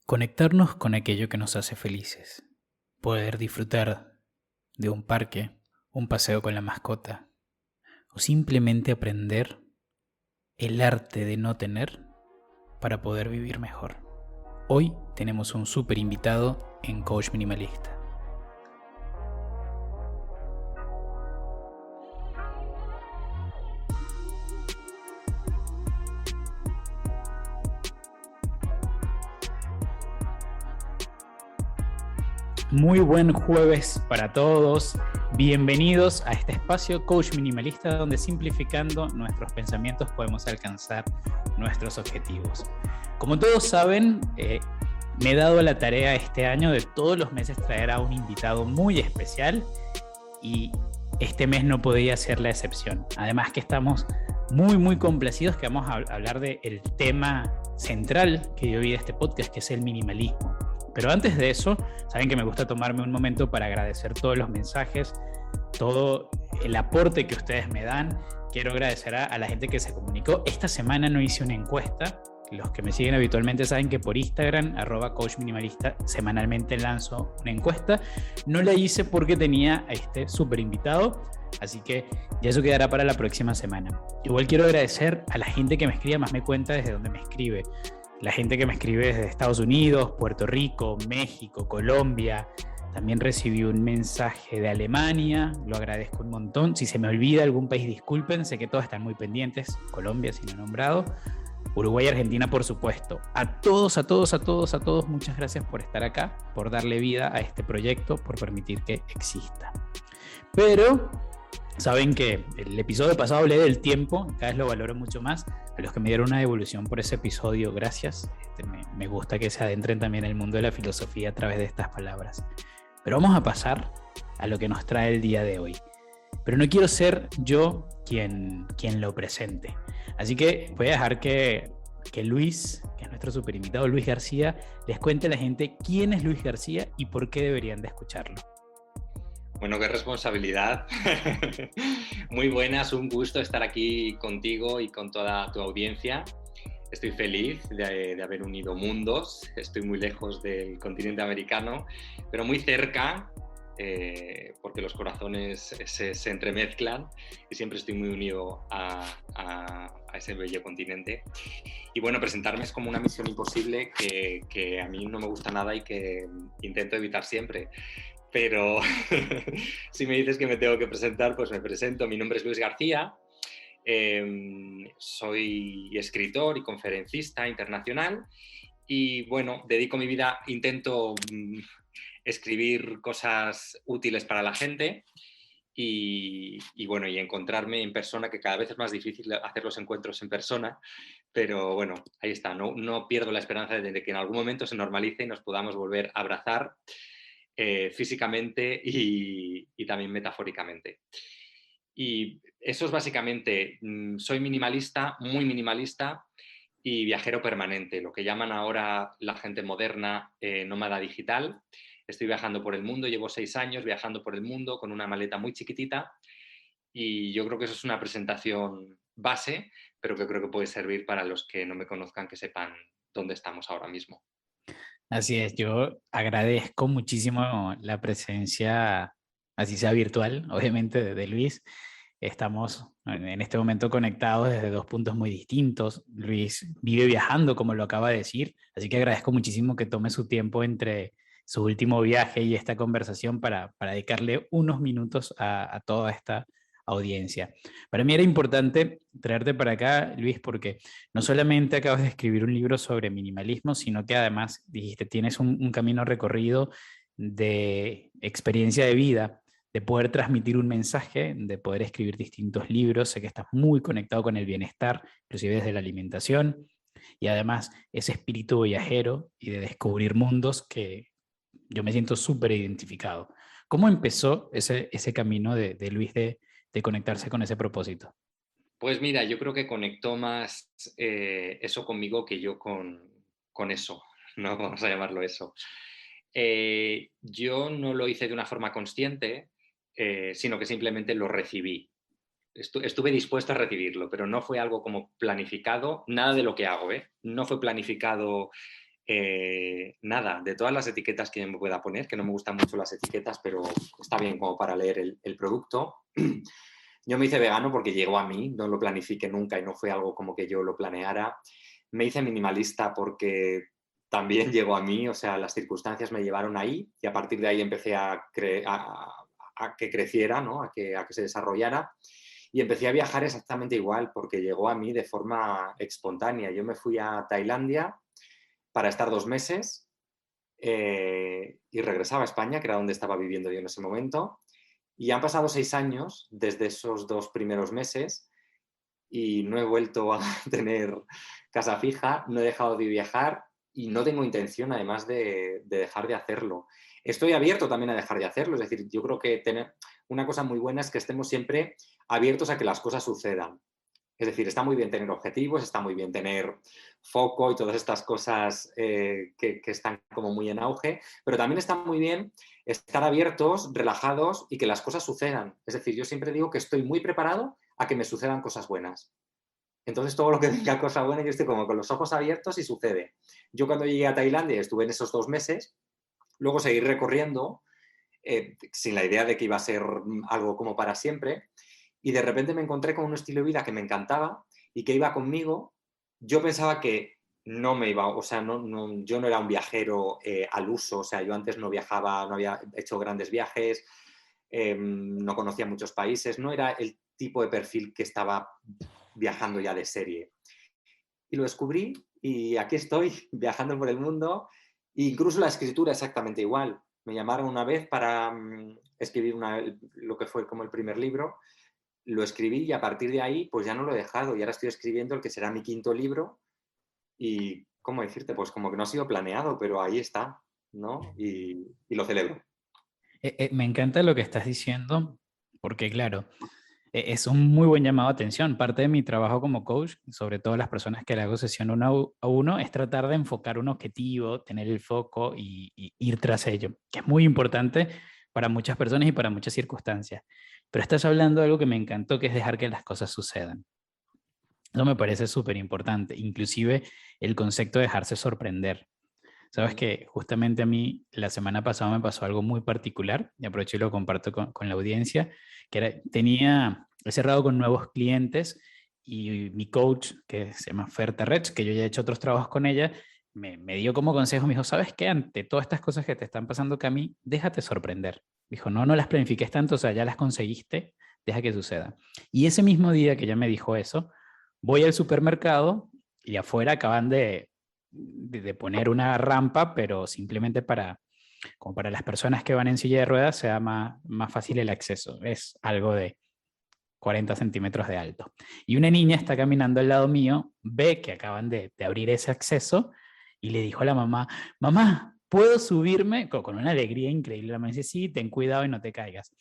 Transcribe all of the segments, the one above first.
Conectarnos con aquello que nos hace felices. Poder disfrutar de un parque, un paseo con la mascota, o simplemente aprender el arte de no tener para poder vivir mejor. Hoy tenemos un súper invitado en Coach Minimalista. Muy buen jueves para todos. Bienvenidos a este espacio Coach Minimalista donde simplificando nuestros pensamientos podemos alcanzar nuestros objetivos. Como todos saben, me he dado la tarea este año de todos los meses traer a un invitado muy especial y este mes no podía ser la excepción. Además que estamos muy complacidos que vamos a hablar del tema central que yo vi de este podcast, que es el minimalismo. Pero antes de eso, saben que me gusta tomarme un momento para agradecer todos los mensajes, todo el aporte que ustedes me dan. Quiero agradecer a la gente que se comunicó. Esta semana no hice una encuesta. Los que me siguen habitualmente saben que por Instagram, @coachminimalista, semanalmente lanzo una encuesta. No la hice porque tenía a este súper invitado, así que ya eso quedará para la próxima semana. Igual quiero agradecer a la gente que me escribe, más me cuenta desde donde me escribe. La gente que me escribe desde Estados Unidos, Puerto Rico, México, Colombia. También recibí un mensaje de Alemania, lo agradezco un montón. Si se me olvida algún país, disculpen, sé que todos están muy pendientes. Colombia, si no he nombrado. Uruguay y Argentina, por supuesto. A todos, muchas gracias por estar acá, por darle vida a este proyecto, por permitir que exista. Pero saben que el episodio pasado hablé del tiempo, cada vez lo valoro mucho más. A los que me dieron una devolución por ese episodio, gracias. Me gusta que se adentren también en el mundo de la filosofía a través de estas palabras. Pero vamos a pasar a lo que nos trae el día de hoy. Pero no quiero ser yo quien lo presente. Así que voy a dejar que Luis, que es nuestro super invitado, Luis García, les cuente a la gente quién es Luis García y por qué deberían de escucharlo. Bueno, qué responsabilidad. Muy buenas, un gusto estar aquí contigo y con toda tu audiencia. Estoy feliz de haber unido mundos. Estoy muy lejos del continente americano, pero muy cerca, porque los corazones se entremezclan y siempre estoy muy unido a ese bello continente. Y bueno, presentarme es como una misión imposible que a mí no me gusta nada y que intento evitar siempre. Pero si me dices que me tengo que presentar, pues me presento. Mi nombre es Luis García, soy escritor y conferencista internacional y bueno, dedico mi vida, intento escribir cosas útiles para la gente y bueno, y encontrarme en persona, que cada vez es más difícil hacer los encuentros en persona, pero bueno, ahí está, no pierdo la esperanza de que en algún momento se normalice y nos podamos volver a abrazar físicamente y también metafóricamente. Y eso es básicamente, soy minimalista, muy minimalista y viajero permanente, lo que llaman ahora la gente moderna nómada digital. Estoy viajando por el mundo, llevo 6 años viajando por el mundo con una maleta muy chiquitita y yo creo que eso es una presentación base, pero que creo que puede servir para los que no me conozcan, que sepan dónde estamos ahora mismo. Así es, yo agradezco muchísimo la presencia, así sea virtual, obviamente, de Luis. Estamos en este momento conectados desde dos puntos muy distintos. Luis vive viajando, como lo acaba de decir, así que agradezco muchísimo que tome su tiempo entre su último viaje y esta conversación para dedicarle unos minutos a toda esta audiencia. Para mí era importante traerte para acá, Luis, porque no solamente acabas de escribir un libro sobre minimalismo, sino que además dijiste, tienes un camino recorrido de experiencia de vida, de poder transmitir un mensaje, de poder escribir distintos libros. Sé que estás muy conectado con el bienestar, inclusive desde la alimentación, y además ese espíritu viajero y de descubrir mundos que yo me siento súper identificado. ¿Cómo empezó ese camino de Luis de conectarse con ese propósito? Pues mira, yo creo que conectó más eso conmigo que yo con eso, no vamos a llamarlo eso. Yo no lo hice de una forma consciente, sino que simplemente lo recibí. Estuve dispuesto a recibirlo, pero no fue algo como planificado, nada de lo que hago, ¿eh? No fue planificado Nada, de todas las etiquetas que yo me pueda poner, que no me gustan mucho las etiquetas, pero está bien como para leer el producto. Yo me hice vegano porque llegó a mí, no lo planifiqué nunca y no fue algo como que yo lo planeara. Me hice minimalista porque también llegó a mí, o sea, las circunstancias me llevaron ahí y a partir de ahí empecé a que creciera, ¿no? a que se desarrollara. Y empecé a viajar exactamente igual porque llegó a mí de forma espontánea. Yo me fui a Tailandia para estar 2 meses y regresaba a España, que era donde estaba viviendo yo en ese momento. Y han pasado 6 años desde esos 2 primeros meses y no he vuelto a tener casa fija, no he dejado de viajar y no tengo intención además de dejar de hacerlo. Estoy abierto también a dejar de hacerlo, es decir, yo creo que una cosa muy buena es que estemos siempre abiertos a que las cosas sucedan. Es decir, está muy bien tener objetivos, está muy bien tener foco y todas estas cosas que están como muy en auge, pero también está muy bien estar abiertos, relajados y que las cosas sucedan. Es decir, yo siempre digo que estoy muy preparado a que me sucedan cosas buenas. Entonces, todo lo que diga cosa buena, yo estoy como con los ojos abiertos y sucede. Yo cuando llegué a Tailandia estuve en esos 2 meses, luego seguí recorriendo sin la idea de que iba a ser algo como para siempre, y de repente me encontré con un estilo de vida que me encantaba y que iba conmigo. Yo pensaba que no me iba, o sea, yo no era un viajero al uso, o sea, yo antes no viajaba, no había hecho grandes viajes, no conocía muchos países, no era el tipo de perfil que estaba viajando ya de serie. Y lo descubrí y aquí estoy viajando por el mundo, e incluso la escritura exactamente igual. Me llamaron una vez para escribir lo que fue como el primer libro, lo escribí y a partir de ahí pues ya no lo he dejado y ahora estoy escribiendo el que será mi quinto libro y, ¿cómo decirte? Pues como que no ha sido planeado, pero ahí está, ¿no? Y lo celebro. Me encanta lo que estás diciendo, porque claro, es un muy buen llamado a atención. Parte de mi trabajo como coach, sobre todo las personas que le hago sesión uno a uno, es tratar de enfocar un objetivo, tener el foco y ir tras ello, que es muy importante para muchas personas y para muchas circunstancias. Pero estás hablando de algo que me encantó, que es dejar que las cosas sucedan. Eso me parece súper importante, inclusive el concepto de dejarse sorprender. Sabes que justamente a mí la semana pasada me pasó algo muy particular y aprovecho y lo comparto con la audiencia, que he cerrado con nuevos clientes y mi coach, que se llama Fer Terrech, que yo ya he hecho otros trabajos con ella, me dio como consejo, me dijo, ¿sabes qué? Ante todas estas cosas que te están pasando que a mí, déjate sorprender. Dijo, no, no las planifiques tanto, o sea, ya las conseguiste, deja que suceda. Y ese mismo día que ella me dijo eso, voy al supermercado y afuera acaban de poner una rampa, pero simplemente como para las personas que van en silla de ruedas sea más fácil el acceso. Es algo de 40 centímetros de alto. Y una niña está caminando al lado mío, ve que acaban de abrir ese acceso y le dijo a la mamá, mamá, ¿puedo subirme? Con una alegría increíble. La mamá dice, sí, ten cuidado y no te caigas.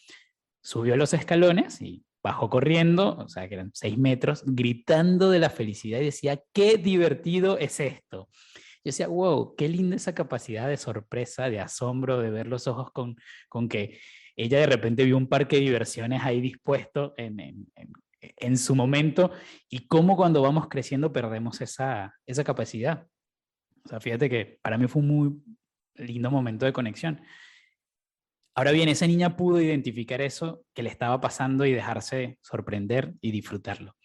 Subió los escalones y bajó corriendo, o sea que eran 6 metros, gritando de la felicidad y decía, qué divertido es esto. Yo decía, wow, qué linda esa capacidad de sorpresa, de asombro, de ver los ojos con que ella de repente vio un parque de diversiones ahí dispuesto en su momento y cómo cuando vamos creciendo perdemos esa capacidad. O sea, fíjate que para mí fue un muy lindo momento de conexión. Ahora bien, esa niña pudo identificar eso que le estaba pasando y dejarse sorprender y disfrutarlo.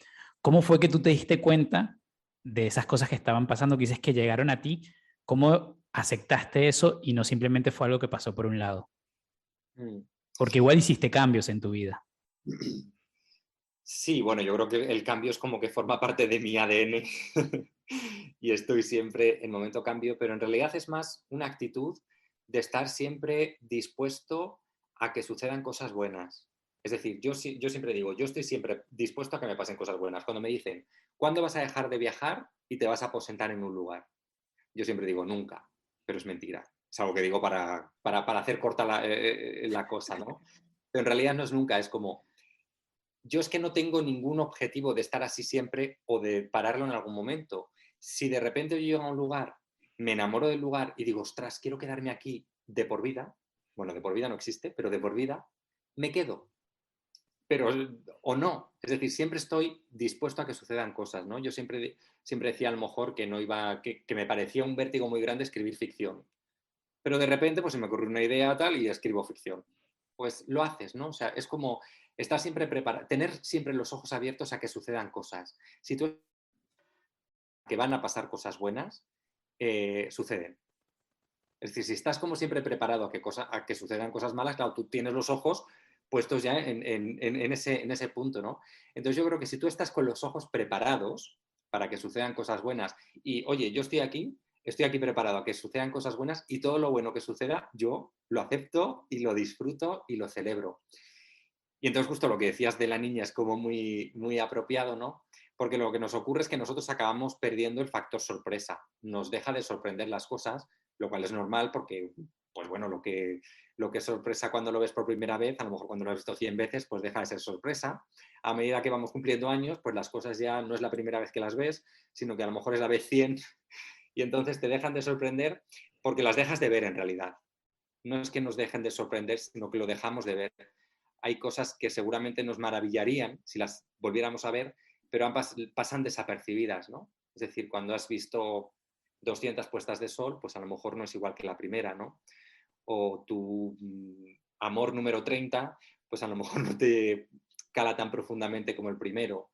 ¿Cómo fue que tú te diste cuenta de esas cosas que estaban pasando, que dices que llegaron a ti? ¿Cómo aceptaste eso y no simplemente fue algo que pasó por un lado? Mm. Porque igual hiciste cambios en tu vida. Sí, bueno, yo creo que el cambio es como que forma parte de mi ADN y estoy siempre en momento cambio, pero en realidad es más una actitud de estar siempre dispuesto a que sucedan cosas buenas. Es decir, yo siempre digo, yo estoy siempre dispuesto a que me pasen cosas buenas. Cuando me dicen, ¿cuándo vas a dejar de viajar y te vas a aposentar en un lugar? Yo siempre digo, nunca, pero es mentira. Es algo que digo para hacer corta la cosa, ¿no? Pero en realidad no es nunca, es como, yo es que no tengo ningún objetivo de estar así siempre o de pararlo en algún momento. Si de repente yo llego a un lugar, me enamoro del lugar y digo, ostras, quiero quedarme aquí de por vida, bueno, de por vida no existe, pero de por vida, me quedo. pero o no. Es decir, siempre estoy dispuesto a que sucedan cosas, ¿no? Yo siempre decía a lo mejor que no iba, que me parecía un vértigo muy grande escribir ficción. Pero de repente pues se me ocurrió una idea tal y escribo ficción. Pues lo haces, ¿no? O sea, es como estar siempre preparado, tener siempre los ojos abiertos a que sucedan cosas. Si tú que van a pasar cosas buenas, suceden. Es decir, si estás como siempre preparado a que sucedan cosas malas, claro, tú tienes los ojos puestos ya en ese punto, ¿no? Entonces yo creo que si tú estás con los ojos preparados para que sucedan cosas buenas y, oye, yo estoy aquí preparado a que sucedan cosas buenas y todo lo bueno que suceda, yo lo acepto y lo disfruto y lo celebro. Y entonces justo lo que decías de la niña es como muy, muy apropiado, ¿no? Porque lo que nos ocurre es que nosotros acabamos perdiendo el factor sorpresa. Nos deja de sorprender las cosas, lo cual es normal porque, pues bueno, lo que es sorpresa cuando lo ves por primera vez, a lo mejor cuando lo has visto 100 veces, pues deja de ser sorpresa. A medida que vamos cumpliendo años, pues las cosas ya no es la primera vez que las ves, sino que a lo mejor es la vez 100 y entonces te dejan de sorprender porque las dejas de ver en realidad. No es que nos dejen de sorprender, sino que lo dejamos de ver. Hay cosas que seguramente nos maravillarían si las volviéramos a ver, pero pasan desapercibidas, ¿no? Es decir, cuando has visto 200 puestas de sol, pues a lo mejor no es igual que la primera, ¿no? O tu amor número 30, pues a lo mejor no te cala tan profundamente como el primero,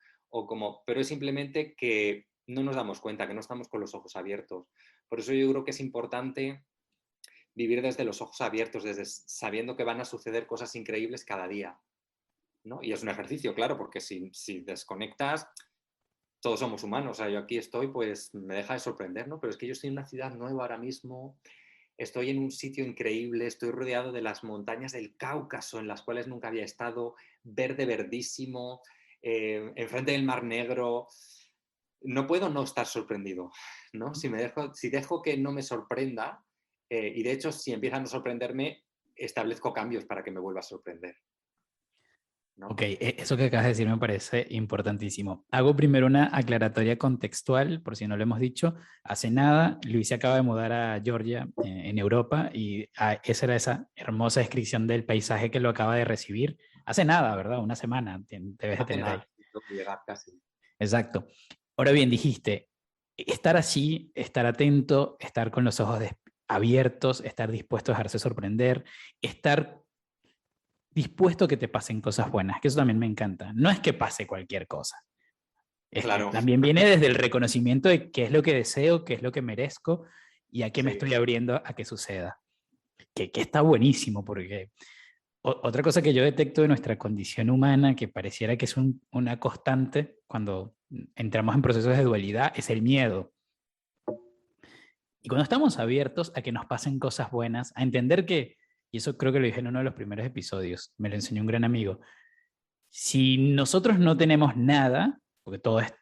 pero es simplemente que no nos damos cuenta, que no estamos con los ojos abiertos. Por eso yo creo que es importante vivir desde los ojos abiertos, desde sabiendo que van a suceder cosas increíbles cada día, ¿no? Y es un ejercicio, claro, porque si desconectas, todos somos humanos. O sea, yo aquí estoy, pues me deja de sorprender, ¿no? Pero es que yo estoy en una ciudad nueva ahora mismo, estoy en un sitio increíble, estoy rodeado de las montañas del Cáucaso, en las cuales nunca había estado, verde, verdísimo, enfrente del Mar Negro. No puedo no estar sorprendido, ¿no? Si dejo que no me sorprenda, y de hecho, si empiezan a sorprenderme, establezco cambios para que me vuelva a sorprender, ¿no? Ok, eso que acabas de decir me parece importantísimo. Hago primero una aclaratoria contextual, por si no lo hemos dicho. Hace nada, Luis se acaba de mudar a Georgia, en Europa, y esa era esa hermosa descripción del paisaje que lo acaba de recibir. Hace nada, ¿verdad? Una semana debes de Hace tener ahí. nada, tengo que llegar casi. Exacto. Ahora bien, dijiste, estar así, estar atento, estar con los ojos abiertos, estar dispuesto a dejarse sorprender, estar dispuesto a que te pasen cosas buenas, que eso también me encanta. No es que pase cualquier cosa. Claro, También viene desde el reconocimiento de qué es lo que deseo, qué es lo que merezco y a qué me sí. estoy abriendo a que suceda. Que está buenísimo, porque otra cosa que yo detecto de nuestra condición humana, que pareciera que es una constante cuando entramos en procesos de dualidad, es el miedo. Y cuando estamos abiertos a que nos pasen cosas buenas, a entender que, y eso creo que lo dije en uno de los primeros episodios, me lo enseñó un gran amigo, si nosotros no tenemos nada, porque todo es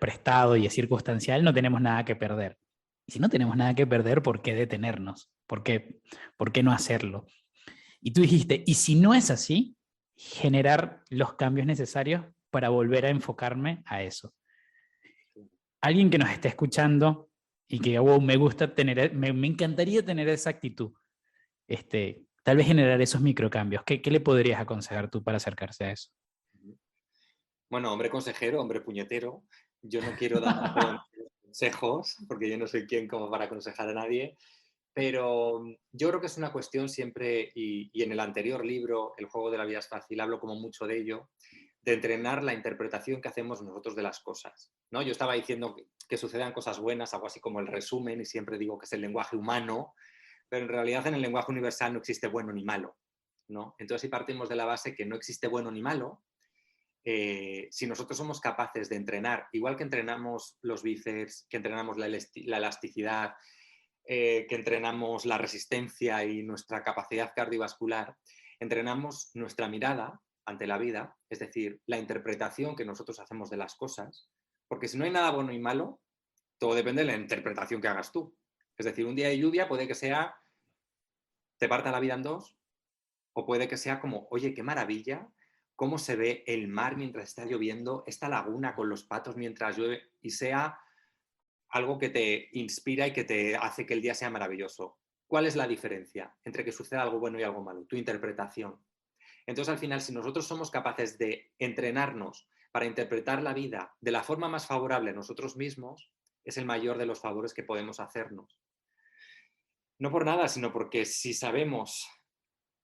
prestado y es circunstancial, no tenemos nada que perder. Y si no tenemos nada que perder, ¿por qué detenernos? Por qué no hacerlo? Y tú dijiste, y si no es así, generar los cambios necesarios para volver a enfocarme a eso. Alguien que nos esté escuchando y que me gusta tener, me encantaría tener esa actitud, tal vez generar esos microcambios. ¿Qué le podrías aconsejar tú para acercarse a eso? Bueno, hombre consejero, hombre puñetero, yo no quiero dar consejos, porque yo no soy quien como para aconsejar a nadie, pero yo creo que es una cuestión siempre, y en el anterior libro, El juego de la vida es fácil, hablo como mucho de ello, de entrenar la interpretación que hacemos nosotros de las cosas, ¿no? Yo estaba diciendo que sucedan cosas buenas, algo así como el resumen, y siempre digo que es el lenguaje humano, pero en realidad en el lenguaje universal no existe bueno ni malo, ¿no? Entonces, si partimos de la base que no existe bueno ni malo, si nosotros somos capaces de entrenar, igual que entrenamos los bíceps, que entrenamos la elasticidad, que entrenamos la resistencia y nuestra capacidad cardiovascular, entrenamos nuestra mirada ante la vida, es decir, la interpretación que nosotros hacemos de las cosas, porque si no hay nada bueno y malo, todo depende de la interpretación que hagas tú. Es decir, un día de lluvia puede que sea, te parta la vida en dos, o puede que sea como, oye, qué maravilla, cómo se ve el mar mientras está lloviendo, esta laguna con los patos mientras llueve, y sea algo que te inspira y que te hace que el día sea maravilloso. ¿Cuál es la diferencia entre que suceda algo bueno y algo malo? Tu interpretación. Entonces, al final, si nosotros somos capaces de entrenarnos para interpretar la vida de la forma más favorable a nosotros mismos, es el mayor de los favores que podemos hacernos. No por nada, sino porque si sabemos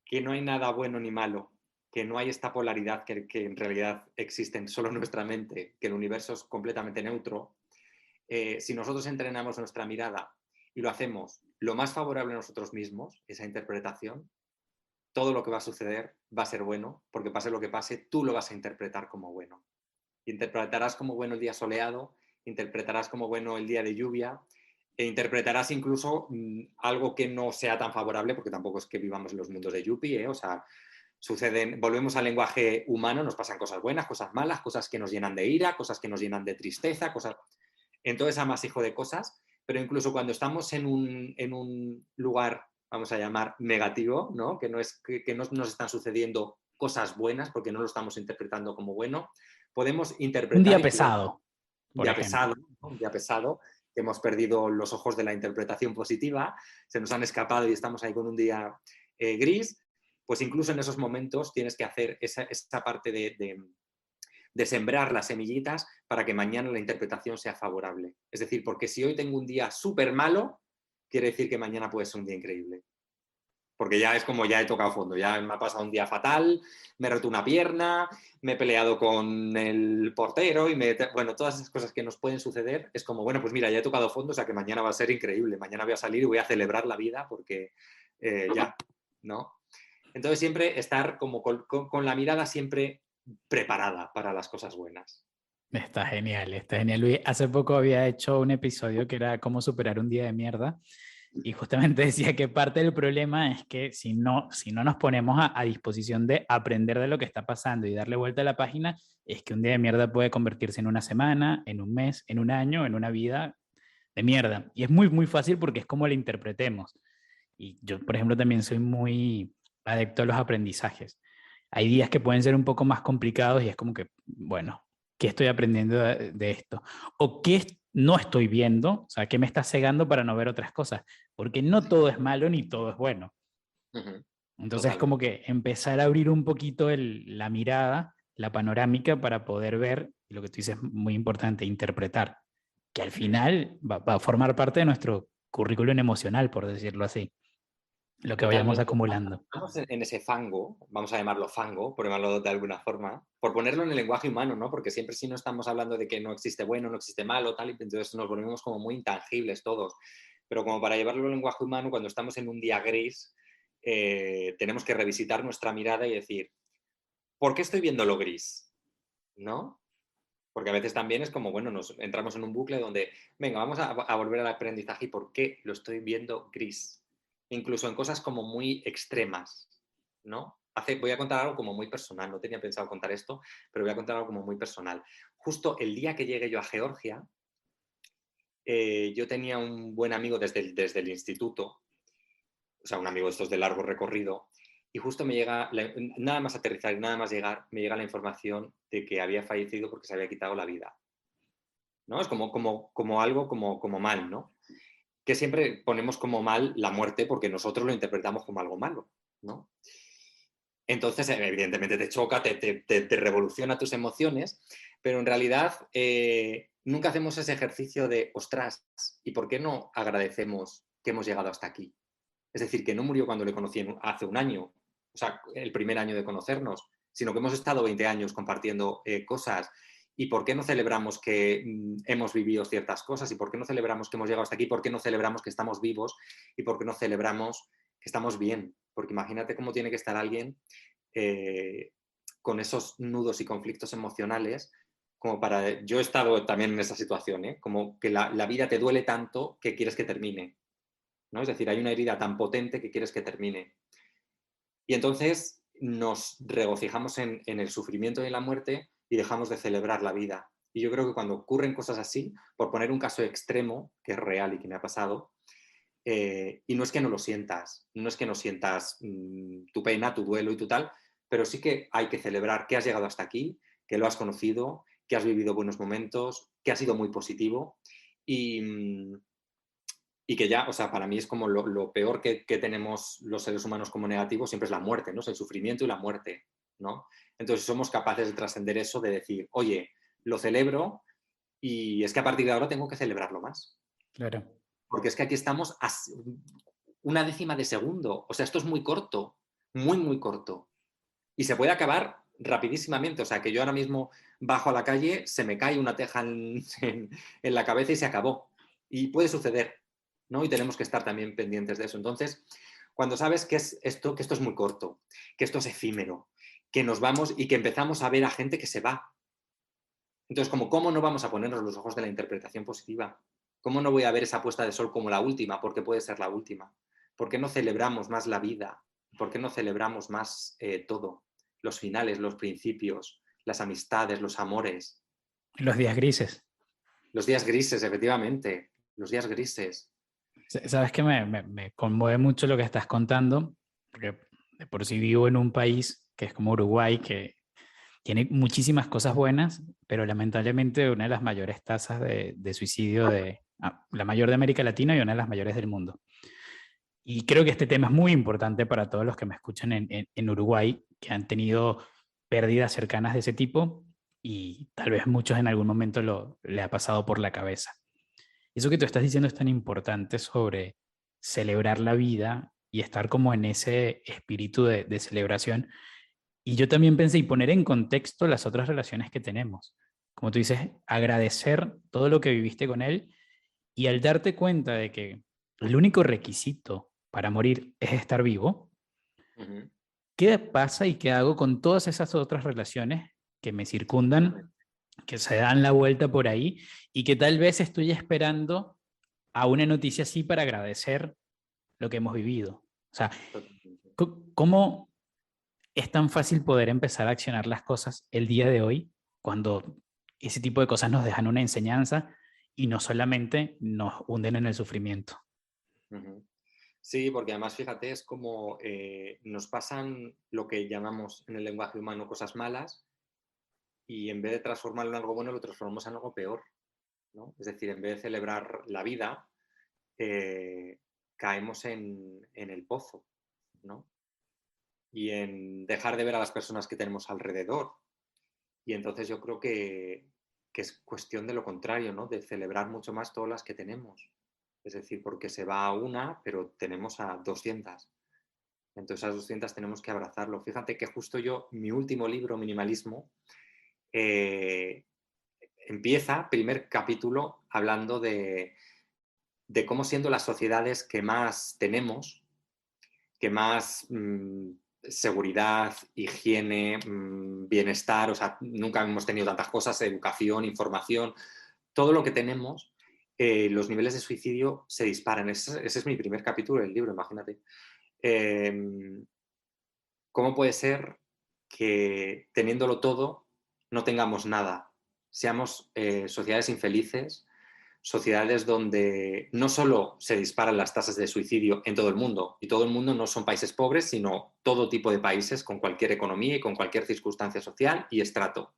que no hay nada bueno ni malo, que no hay esta polaridad que en realidad existe solo en nuestra mente, que el universo es completamente neutro, si nosotros entrenamos nuestra mirada y lo hacemos lo más favorable a nosotros mismos, esa interpretación, todo lo que va a suceder va a ser bueno, porque pase lo que pase, tú lo vas a interpretar como bueno. Interpretarás como bueno el día soleado, interpretarás como bueno el día de lluvia, e interpretarás incluso algo que no sea tan favorable, porque tampoco es que vivamos en los mundos de Yuppie, o sea, volvemos al lenguaje humano, nos pasan cosas buenas, cosas malas, cosas que nos llenan de ira, cosas que nos llenan de tristeza, cosas... En todo ese amasijo de cosas, pero incluso cuando estamos en un lugar, vamos a llamar, negativo, ¿no? Que no nos están sucediendo cosas buenas porque no lo estamos interpretando como bueno, podemos Un interpretar día incluso pesado, un por día ejemplo. pesado, ¿no? Un día pesado, que hemos perdido los ojos de la interpretación positiva, se nos han escapado y estamos ahí con un día gris, pues incluso en esos momentos tienes que hacer esa parte de sembrar las semillitas para que mañana la interpretación sea favorable. Es decir, porque si hoy tengo un día súper malo, quiere decir que mañana puede ser un día increíble. Porque ya es como ya he tocado fondo, ya me ha pasado un día fatal, me he roto una pierna, me he peleado con el portero bueno, todas esas cosas que nos pueden suceder, es como, bueno, pues mira, ya he tocado fondo, o sea que mañana va a ser increíble, mañana voy a salir y voy a celebrar la vida porque ya, ¿no? Entonces siempre estar como con la mirada siempre preparada para las cosas buenas. Está genial, está genial. Luis, hace poco había hecho un episodio que era cómo superar un día de mierda y justamente decía que parte del problema es que si no nos ponemos a disposición de aprender de lo que está pasando y darle vuelta a la página, es que un día de mierda puede convertirse en una semana, en un mes, en un año, en una vida de mierda. Y es muy, muy fácil porque es como lo interpretemos. Y yo, por ejemplo, también soy muy adepto a los aprendizajes. Hay días que pueden ser un poco más complicados y es como que, bueno, ¿qué estoy aprendiendo de esto? ¿O qué no estoy viendo? O sea, ¿qué me está cegando para no ver otras cosas? Porque no todo es malo ni todo es bueno. Uh-huh. Entonces es Totalmente. como que empezar a abrir un poquito la mirada, la panorámica para poder ver, y lo que tú dices es muy importante, interpretar, que al final va a formar parte de nuestro currículum emocional, por decirlo así, lo que vayamos Totalmente. acumulando. Estamos en ese fango, vamos a llamarlo fango, por llamarlo de alguna forma, por ponerlo en el lenguaje humano, ¿no? Porque siempre si no estamos hablando de que no existe bueno, no existe malo, tal, y entonces nos volvemos como muy intangibles todos. Pero como para llevarlo al lenguaje humano, cuando estamos en un día gris, tenemos que revisitar nuestra mirada y decir, ¿por qué estoy viendo lo gris? ¿No? Porque a veces también es como, bueno, nos entramos en un bucle donde, venga, vamos a volver al aprendizaje y por qué lo estoy viendo gris. Incluso en cosas como muy extremas, ¿no? Voy a contar algo como muy personal, no tenía pensado contar esto, pero voy a contar algo como muy personal. Justo el día que llegué yo a Georgia, yo tenía un buen amigo desde el instituto, o sea, un amigo de estos de largo recorrido, y justo me llega, nada más aterrizar y nada más llegar, me llega la información de que había fallecido porque se había quitado la vida. ¿No? Es como algo como mal, ¿no? Que siempre ponemos como mal la muerte porque nosotros lo interpretamos como algo malo, ¿no? Entonces, evidentemente te choca, te revoluciona tus emociones, pero en realidad nunca hacemos ese ejercicio de, ostras, ¿y por qué no agradecemos que hemos llegado hasta aquí? Es decir, que no murió cuando le conocí hace un año, o sea, el primer año de conocernos, sino que hemos estado 20 años compartiendo cosas. ¿Y por qué no celebramos que hemos vivido ciertas cosas? ¿Y por qué no celebramos que hemos llegado hasta aquí? ¿Por qué no celebramos que estamos vivos? ¿Y por qué no celebramos que estamos bien? Porque imagínate cómo tiene que estar alguien con esos nudos y conflictos emocionales como para... Yo he estado también en esa situación, como que la vida te duele tanto que quieres que termine, ¿no? Es decir, hay una herida tan potente que quieres que termine. Y entonces nos regocijamos en el sufrimiento y en la muerte y dejamos de celebrar la vida. Y yo creo que cuando ocurren cosas así, por poner un caso extremo, que es real y que me ha pasado, y no es que no lo sientas, no es que no sientas tu pena, tu duelo y tu tal, pero sí que hay que celebrar que has llegado hasta aquí, que lo has conocido, que has vivido buenos momentos, que ha sido muy positivo y, y que ya, o sea, para mí es como lo peor que tenemos los seres humanos como negativo siempre es la muerte, ¿no? Es el sufrimiento y la muerte, ¿no? Entonces somos capaces de trascender eso, de decir, oye, lo celebro y es que a partir de ahora tengo que celebrarlo más. Claro. Porque es que aquí estamos a una décima de segundo. O sea, esto es muy corto, muy, muy corto. Y se puede acabar rapidísimamente. O sea, que yo ahora mismo bajo a la calle, se me cae una teja en la cabeza y se acabó. Y puede suceder, ¿no? Y tenemos que estar también pendientes de eso. Entonces, cuando sabes que esto es muy corto, que esto es efímero, que nos vamos y que empezamos a ver a gente que se va. Entonces, ¿cómo no vamos a ponernos los ojos de la interpretación positiva? ¿Cómo no voy a ver esa puesta de sol como la última? Porque puede ser la última. ¿Por qué no celebramos más la vida? ¿Por qué no celebramos más todo? Los finales, los principios, las amistades, los amores. Los días grises. Los días grises, efectivamente. Los días grises. Sabes que me conmueve mucho lo que estás contando, porque de por sí vivo en un país que es como Uruguay, que tiene muchísimas cosas buenas, pero lamentablemente una de las mayores tasas de suicidio la mayor de América Latina y una de las mayores del mundo. Y creo que este tema es muy importante para todos los que me escuchan en Uruguay, que han tenido pérdidas cercanas de ese tipo y tal vez muchos en algún momento le ha pasado por la cabeza. Eso que tú estás diciendo es tan importante sobre celebrar la vida y estar como en ese espíritu de celebración. Y yo también pensé y poner en contexto las otras relaciones que tenemos. Como tú dices, agradecer todo lo que viviste con él y al darte cuenta de que el único requisito para morir es estar vivo, Uh-huh. ¿qué pasa y qué hago con todas esas otras relaciones que me circundan, que se dan la vuelta por ahí y que tal vez estoy esperando a una noticia así para agradecer lo que hemos vivido? O sea, ¿cómo es tan fácil poder empezar a accionar las cosas el día de hoy cuando ese tipo de cosas nos dejan una enseñanza y no solamente nos hunden en el sufrimiento? Uh-huh. Sí, porque además, fíjate, es como nos pasan lo que llamamos en el lenguaje humano cosas malas y en vez de transformarlo en algo bueno, lo transformamos en algo peor, ¿no? Es decir, en vez de celebrar la vida, caemos en el pozo, ¿no? Y en dejar de ver a las personas que tenemos alrededor. Y entonces yo creo que es cuestión de lo contrario, ¿no? De celebrar mucho más todas las que tenemos. Es decir, porque se va a una, pero tenemos a 200. Entonces a 200 tenemos que abrazarlo. Fíjate que justo yo, mi último libro, Minimalismo, empieza, primer capítulo, hablando de cómo siendo las sociedades que más tenemos, que más seguridad, higiene, bienestar, o sea, nunca hemos tenido tantas cosas, educación, información, todo lo que tenemos, los niveles de suicidio se disparan. Ese es mi primer capítulo del libro, imagínate. ¿Cómo puede ser que teniéndolo todo no tengamos nada? Seamos sociedades infelices, sociedades donde no solo se disparan las tasas de suicidio en todo el mundo, y todo el mundo no son países pobres, sino todo tipo de países con cualquier economía y con cualquier circunstancia social y estrato.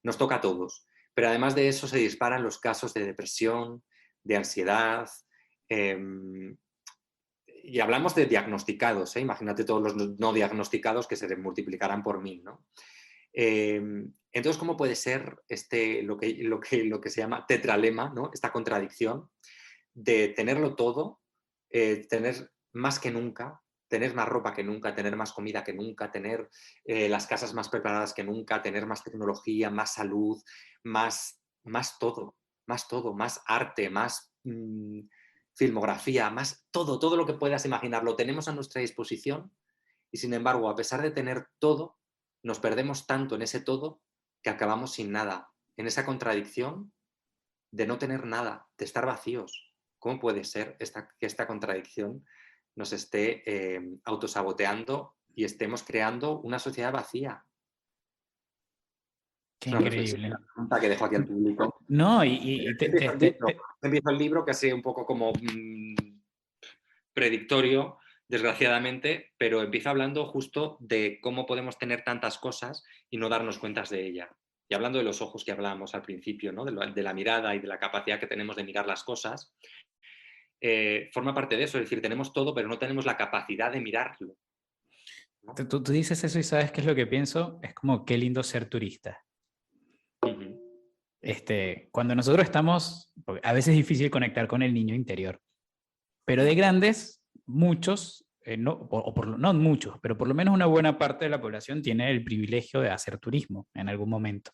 Nos toca a todos. Pero además de eso se disparan los casos de depresión, de ansiedad, y hablamos de diagnosticados, ¿eh? Imagínate todos los no diagnosticados que se multiplicarán por 1000, ¿no? Entonces, ¿cómo puede ser lo que se llama tetralema, ¿no? Esta contradicción de tenerlo todo, tener más que nunca, tener más ropa que nunca, tener más comida que nunca, tener las casas más preparadas que nunca, tener más tecnología, más salud, más todo, más arte, más filmografía, más todo lo que puedas imaginar, lo tenemos a nuestra disposición y sin embargo, a pesar de tener todo, nos perdemos tanto en ese todo que acabamos sin nada, en esa contradicción de no tener nada, de estar vacíos. ¿Cómo puede ser que esta contradicción nos esté autosaboteando y estemos creando una sociedad vacía? Qué Es una reflexión, increíble. una pregunta que dejo aquí al público. No, y Empiezo el libro casi un poco como predictorio, desgraciadamente, pero empieza hablando justo de cómo podemos tener tantas cosas y no darnos cuenta de ella. Y hablando de los ojos que hablábamos al principio, ¿no? de la mirada y de la capacidad que tenemos de mirar las cosas, forma parte de eso, es decir, tenemos todo, pero no tenemos la capacidad de mirarlo, ¿no? Tú dices eso y ¿sabes qué es lo que pienso? Es como qué lindo ser turista. Ujú. Cuando nosotros estamos, porque a veces es difícil conectar con el niño interior, pero de grandes, muchos, no, no muchos, pero por lo menos una buena parte de la población tiene el privilegio de hacer turismo en algún momento,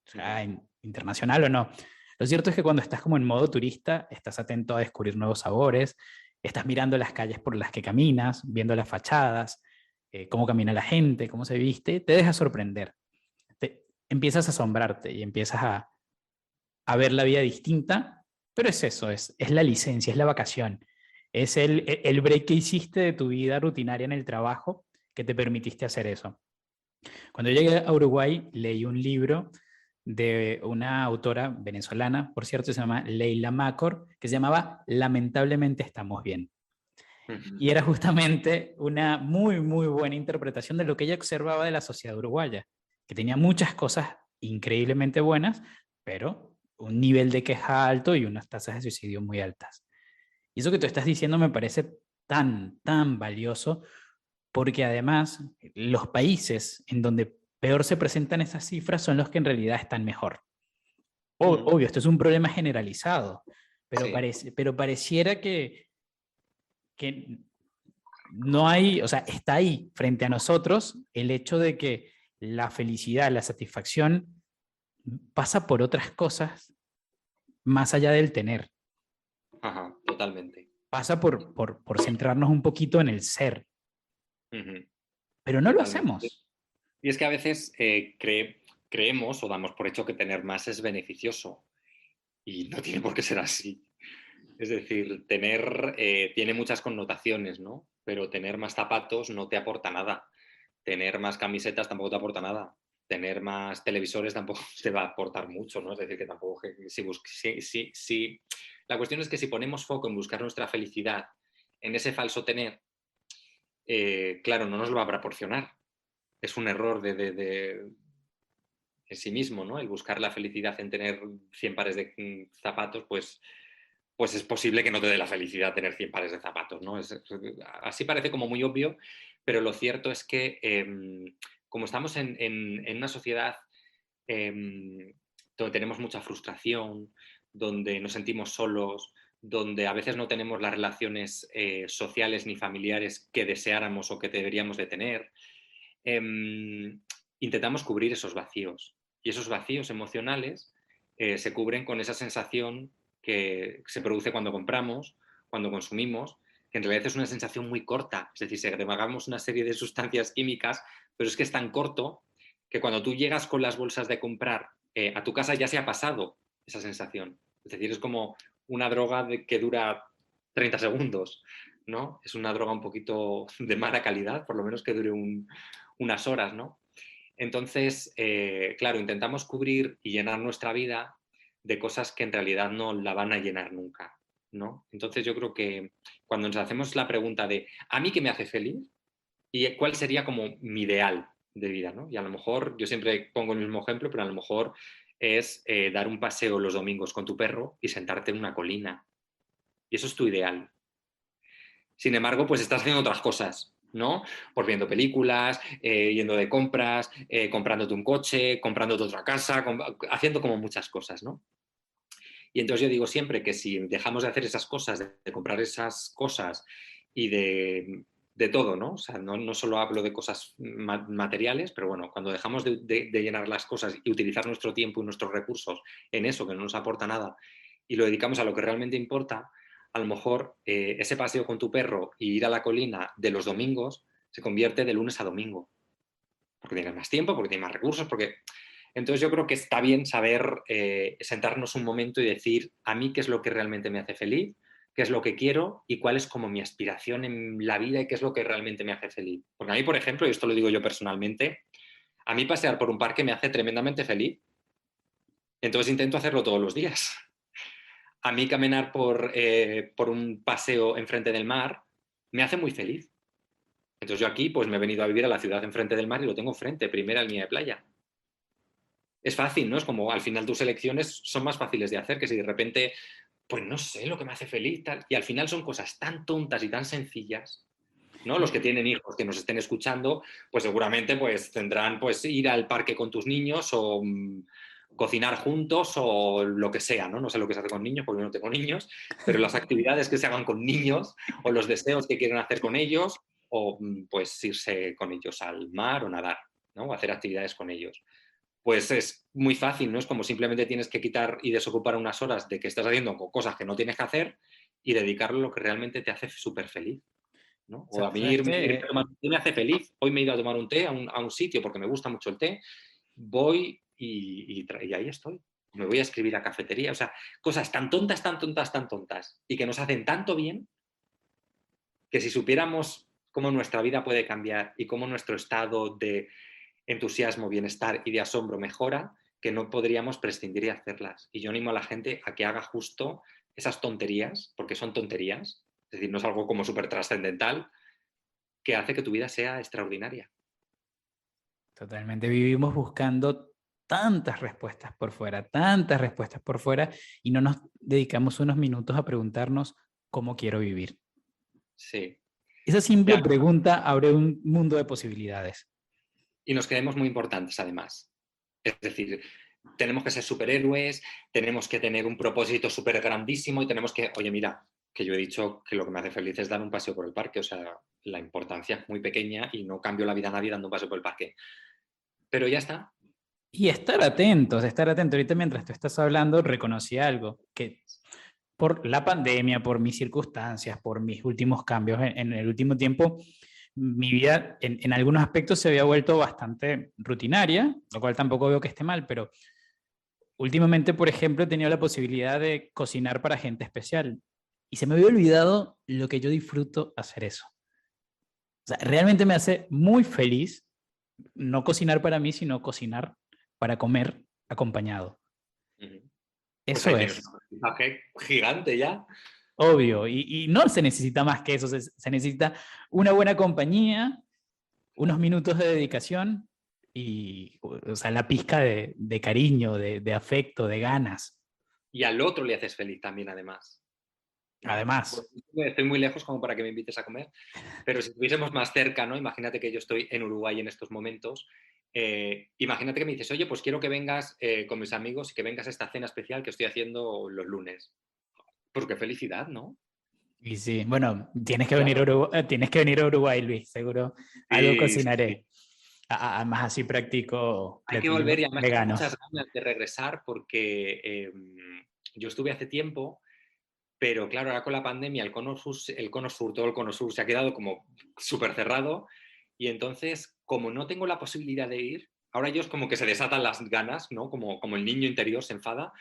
o sea, internacional o no. Lo cierto es que cuando estás como en modo turista, estás atento a descubrir nuevos sabores, estás mirando las calles por las que caminas, viendo las fachadas, cómo camina la gente, cómo se viste, te dejas sorprender. Empiezas a asombrarte y empiezas a ver la vida distinta, pero es eso, es la licencia, es la vacación, es el break que hiciste de tu vida rutinaria en el trabajo que te permitiste hacer eso. Cuando llegué a Uruguay leí un libro de una autora venezolana, por cierto, se llama Leila Macor, que se llamaba Lamentablemente estamos bien. Y era justamente una muy, muy buena interpretación de lo que ella observaba de la sociedad uruguaya, que tenía muchas cosas increíblemente buenas, pero un nivel de queja alto y unas tasas de suicidio muy altas. Y eso que tú estás diciendo me parece tan, tan valioso, porque además los países en donde peor se presentan esas cifras son los que en realidad están mejor. Obvio, esto es un problema generalizado, pero, Sí. pero pareciera que no hay, o sea, está ahí frente a nosotros el hecho de que la felicidad, la satisfacción pasa por otras cosas más allá del tener. Ajá, totalmente. Pasa por centrarnos un poquito en el ser, pero no lo Totalmente. hacemos. Y es que a veces creemos o damos por hecho que tener más es beneficioso y no tiene por qué ser así. Es decir, tener tiene muchas connotaciones, ¿no? Pero tener más zapatos no te aporta nada. Tener más camisetas tampoco te aporta nada. Tener más televisores tampoco te va a aportar mucho, ¿no? Es decir, que tampoco... La cuestión es que si ponemos foco en buscar nuestra felicidad en ese falso tener, claro, no nos lo va a proporcionar. Es un error en sí mismo, ¿no? El buscar la felicidad en tener 100 pares de zapatos, pues es posible que no te dé la felicidad tener 100 pares de zapatos, ¿no? Así parece como muy obvio, pero lo cierto es que como estamos en una sociedad donde tenemos mucha frustración, donde nos sentimos solos, donde a veces no tenemos las relaciones sociales ni familiares que deseáramos o que deberíamos de tener, intentamos cubrir esos vacíos. Y esos vacíos emocionales se cubren con esa sensación que se produce cuando compramos, cuando consumimos, que en realidad es una sensación muy corta. Es decir, segregamos una serie de sustancias químicas, pero es que es tan corto que cuando tú llegas con las bolsas de comprar a tu casa ya se ha pasado esa sensación. Es decir, es como una droga que dura 30 segundos, ¿no? Es una droga un poquito de mala calidad, por lo menos que dure unas horas, ¿no? Entonces, claro, intentamos cubrir y llenar nuestra vida de cosas que en realidad no la van a llenar nunca, ¿no? Entonces yo creo que cuando nos hacemos la pregunta de ¿a mí qué me hace feliz? ¿Y cuál sería como mi ideal de vida, ¿no? Y a lo mejor, yo siempre pongo el mismo ejemplo, pero a lo mejor es dar un paseo los domingos con tu perro y sentarte en una colina. Y eso es tu ideal. Sin embargo, pues estás haciendo otras cosas, ¿no? Por viendo películas, yendo de compras, comprándote un coche, comprándote otra casa, haciendo como muchas cosas, ¿no? Y entonces yo digo siempre que si dejamos de hacer esas cosas, de comprar esas cosas y de todo, ¿no? O sea, no solo hablo de cosas materiales, pero bueno, cuando dejamos de llenar las cosas y utilizar nuestro tiempo y nuestros recursos en eso que no nos aporta nada y lo dedicamos a lo que realmente importa, a lo mejor ese paseo con tu perro y ir a la colina de los domingos se convierte de lunes a domingo. Porque tienes más tiempo, porque tienes más recursos, porque... Entonces yo creo que está bien saber sentarnos un momento y decir a mí qué es lo que realmente me hace feliz, qué es lo que quiero y cuál es como mi aspiración en la vida y qué es lo que realmente me hace feliz. Porque a mí, por ejemplo, y esto lo digo yo personalmente, a mí pasear por un parque me hace tremendamente feliz. Entonces intento hacerlo todos los días. A mí caminar por un paseo enfrente del mar me hace muy feliz. Entonces yo aquí pues me he venido a vivir a la ciudad enfrente del mar y lo tengo enfrente, primera línea de playa. Es fácil, ¿no? Es como al final tus elecciones son más fáciles de hacer que si de repente pues no sé lo que me hace feliz, tal. Y al final son cosas tan tontas y tan sencillas, ¿no? Los que tienen hijos que nos estén escuchando, pues seguramente pues tendrán pues ir al parque con tus niños o cocinar juntos o lo que sea, ¿no? No sé lo que se hace con niños porque yo no tengo niños, pero las actividades que se hagan con niños o los deseos que quieren hacer con ellos o pues irse con ellos al mar o nadar, ¿no? O hacer actividades con ellos. Pues es muy fácil, ¿no? Es como simplemente tienes que quitar y desocupar unas horas de que estás haciendo cosas que no tienes que hacer y dedicarlo a lo que realmente te hace súper feliz, ¿no? O a mí ¿Sabes irme a qué? tomar un té me hace feliz. Hoy me he ido a tomar un té a un sitio porque me gusta mucho el té. Voy y ahí estoy. Me voy a escribir a cafetería. O sea, cosas tan tontas, tan tontas, tan tontas y que nos hacen tanto bien que si supiéramos cómo nuestra vida puede cambiar y cómo nuestro estado de entusiasmo, bienestar y de asombro mejora, que no podríamos prescindir de hacerlas. Y yo animo a la gente a que haga justo esas tonterías, porque son tonterías, es decir, no es algo como súper trascendental, que hace que tu vida sea extraordinaria. Totalmente, vivimos buscando tantas respuestas por fuera, y no nos dedicamos unos minutos a preguntarnos cómo quiero vivir. Sí. Esa simple Ya. pregunta abre un mundo de posibilidades. Y nos creemos muy importantes, además. Es decir, tenemos que ser superhéroes, tenemos que tener un propósito súper grandísimo y tenemos que, oye, mira, que yo he dicho que lo que me hace feliz es dar un paseo por el parque, o sea, la importancia es muy pequeña y no cambio la vida a nadie dando un paseo por el parque. Pero ya está. Y estar atentos, estar atentos. Ahorita mientras tú estás hablando, reconocí algo, que por la pandemia, por mis circunstancias, por mis últimos cambios en el último tiempo, mi vida en algunos aspectos se había vuelto bastante rutinaria, lo cual tampoco veo que esté mal, pero últimamente, por ejemplo, he tenido la posibilidad de cocinar para gente especial y se me había olvidado lo que yo disfruto hacer eso. O sea, realmente me hace muy feliz no cocinar para mí, sino cocinar para comer acompañado. Pues ahí Eso tienes es un aprendizaje gigante ya. obvio, y no se necesita más que eso, se necesita una buena compañía, unos minutos de dedicación y, o sea, la pizca de cariño, de afecto, de ganas. Y al otro le haces feliz también, además, ¿no? Además, Pues estoy muy lejos como para que me invites a comer, pero si estuviésemos más cerca, ¿no? Imagínate que yo estoy en Uruguay en estos momentos. Imagínate que me dices, oye, pues quiero que vengas con mis amigos y que vengas a esta cena especial que estoy haciendo los lunes. Pues qué felicidad, ¿no? y sí, bueno, Claro. tienes que venir a Uruguay, Luis, seguro algo Sí, sí, sí. cocinaré. Además, así practico Hay que volver platillos y además tengo muchas veganos. ganas de regresar porque yo estuve hace tiempo, pero claro, ahora con la pandemia todo el cono sur se ha quedado como súper cerrado y entonces, como no tengo la posibilidad de ir, ahora ellos como que se desatan las ganas, ¿no? Como el niño interior se enfada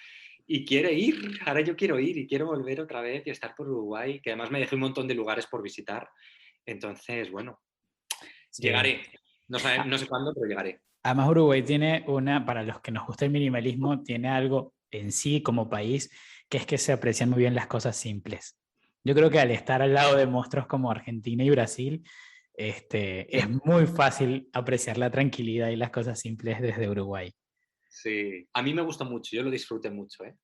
y quiere ir, ahora yo quiero ir y quiero volver otra vez y estar por Uruguay, que además me dejé un montón de lugares por visitar. Entonces, bueno, Sí. llegaré. No sé cuándo, pero llegaré. Además, Uruguay tiene para los que nos gusta el minimalismo, tiene algo en sí como país, que es que se aprecian muy bien las cosas simples. Yo creo que al estar al lado de monstruos como Argentina y Brasil, es muy fácil apreciar la tranquilidad y las cosas simples desde Uruguay. Sí, a mí me gustó mucho, yo lo disfruté mucho, ¿eh?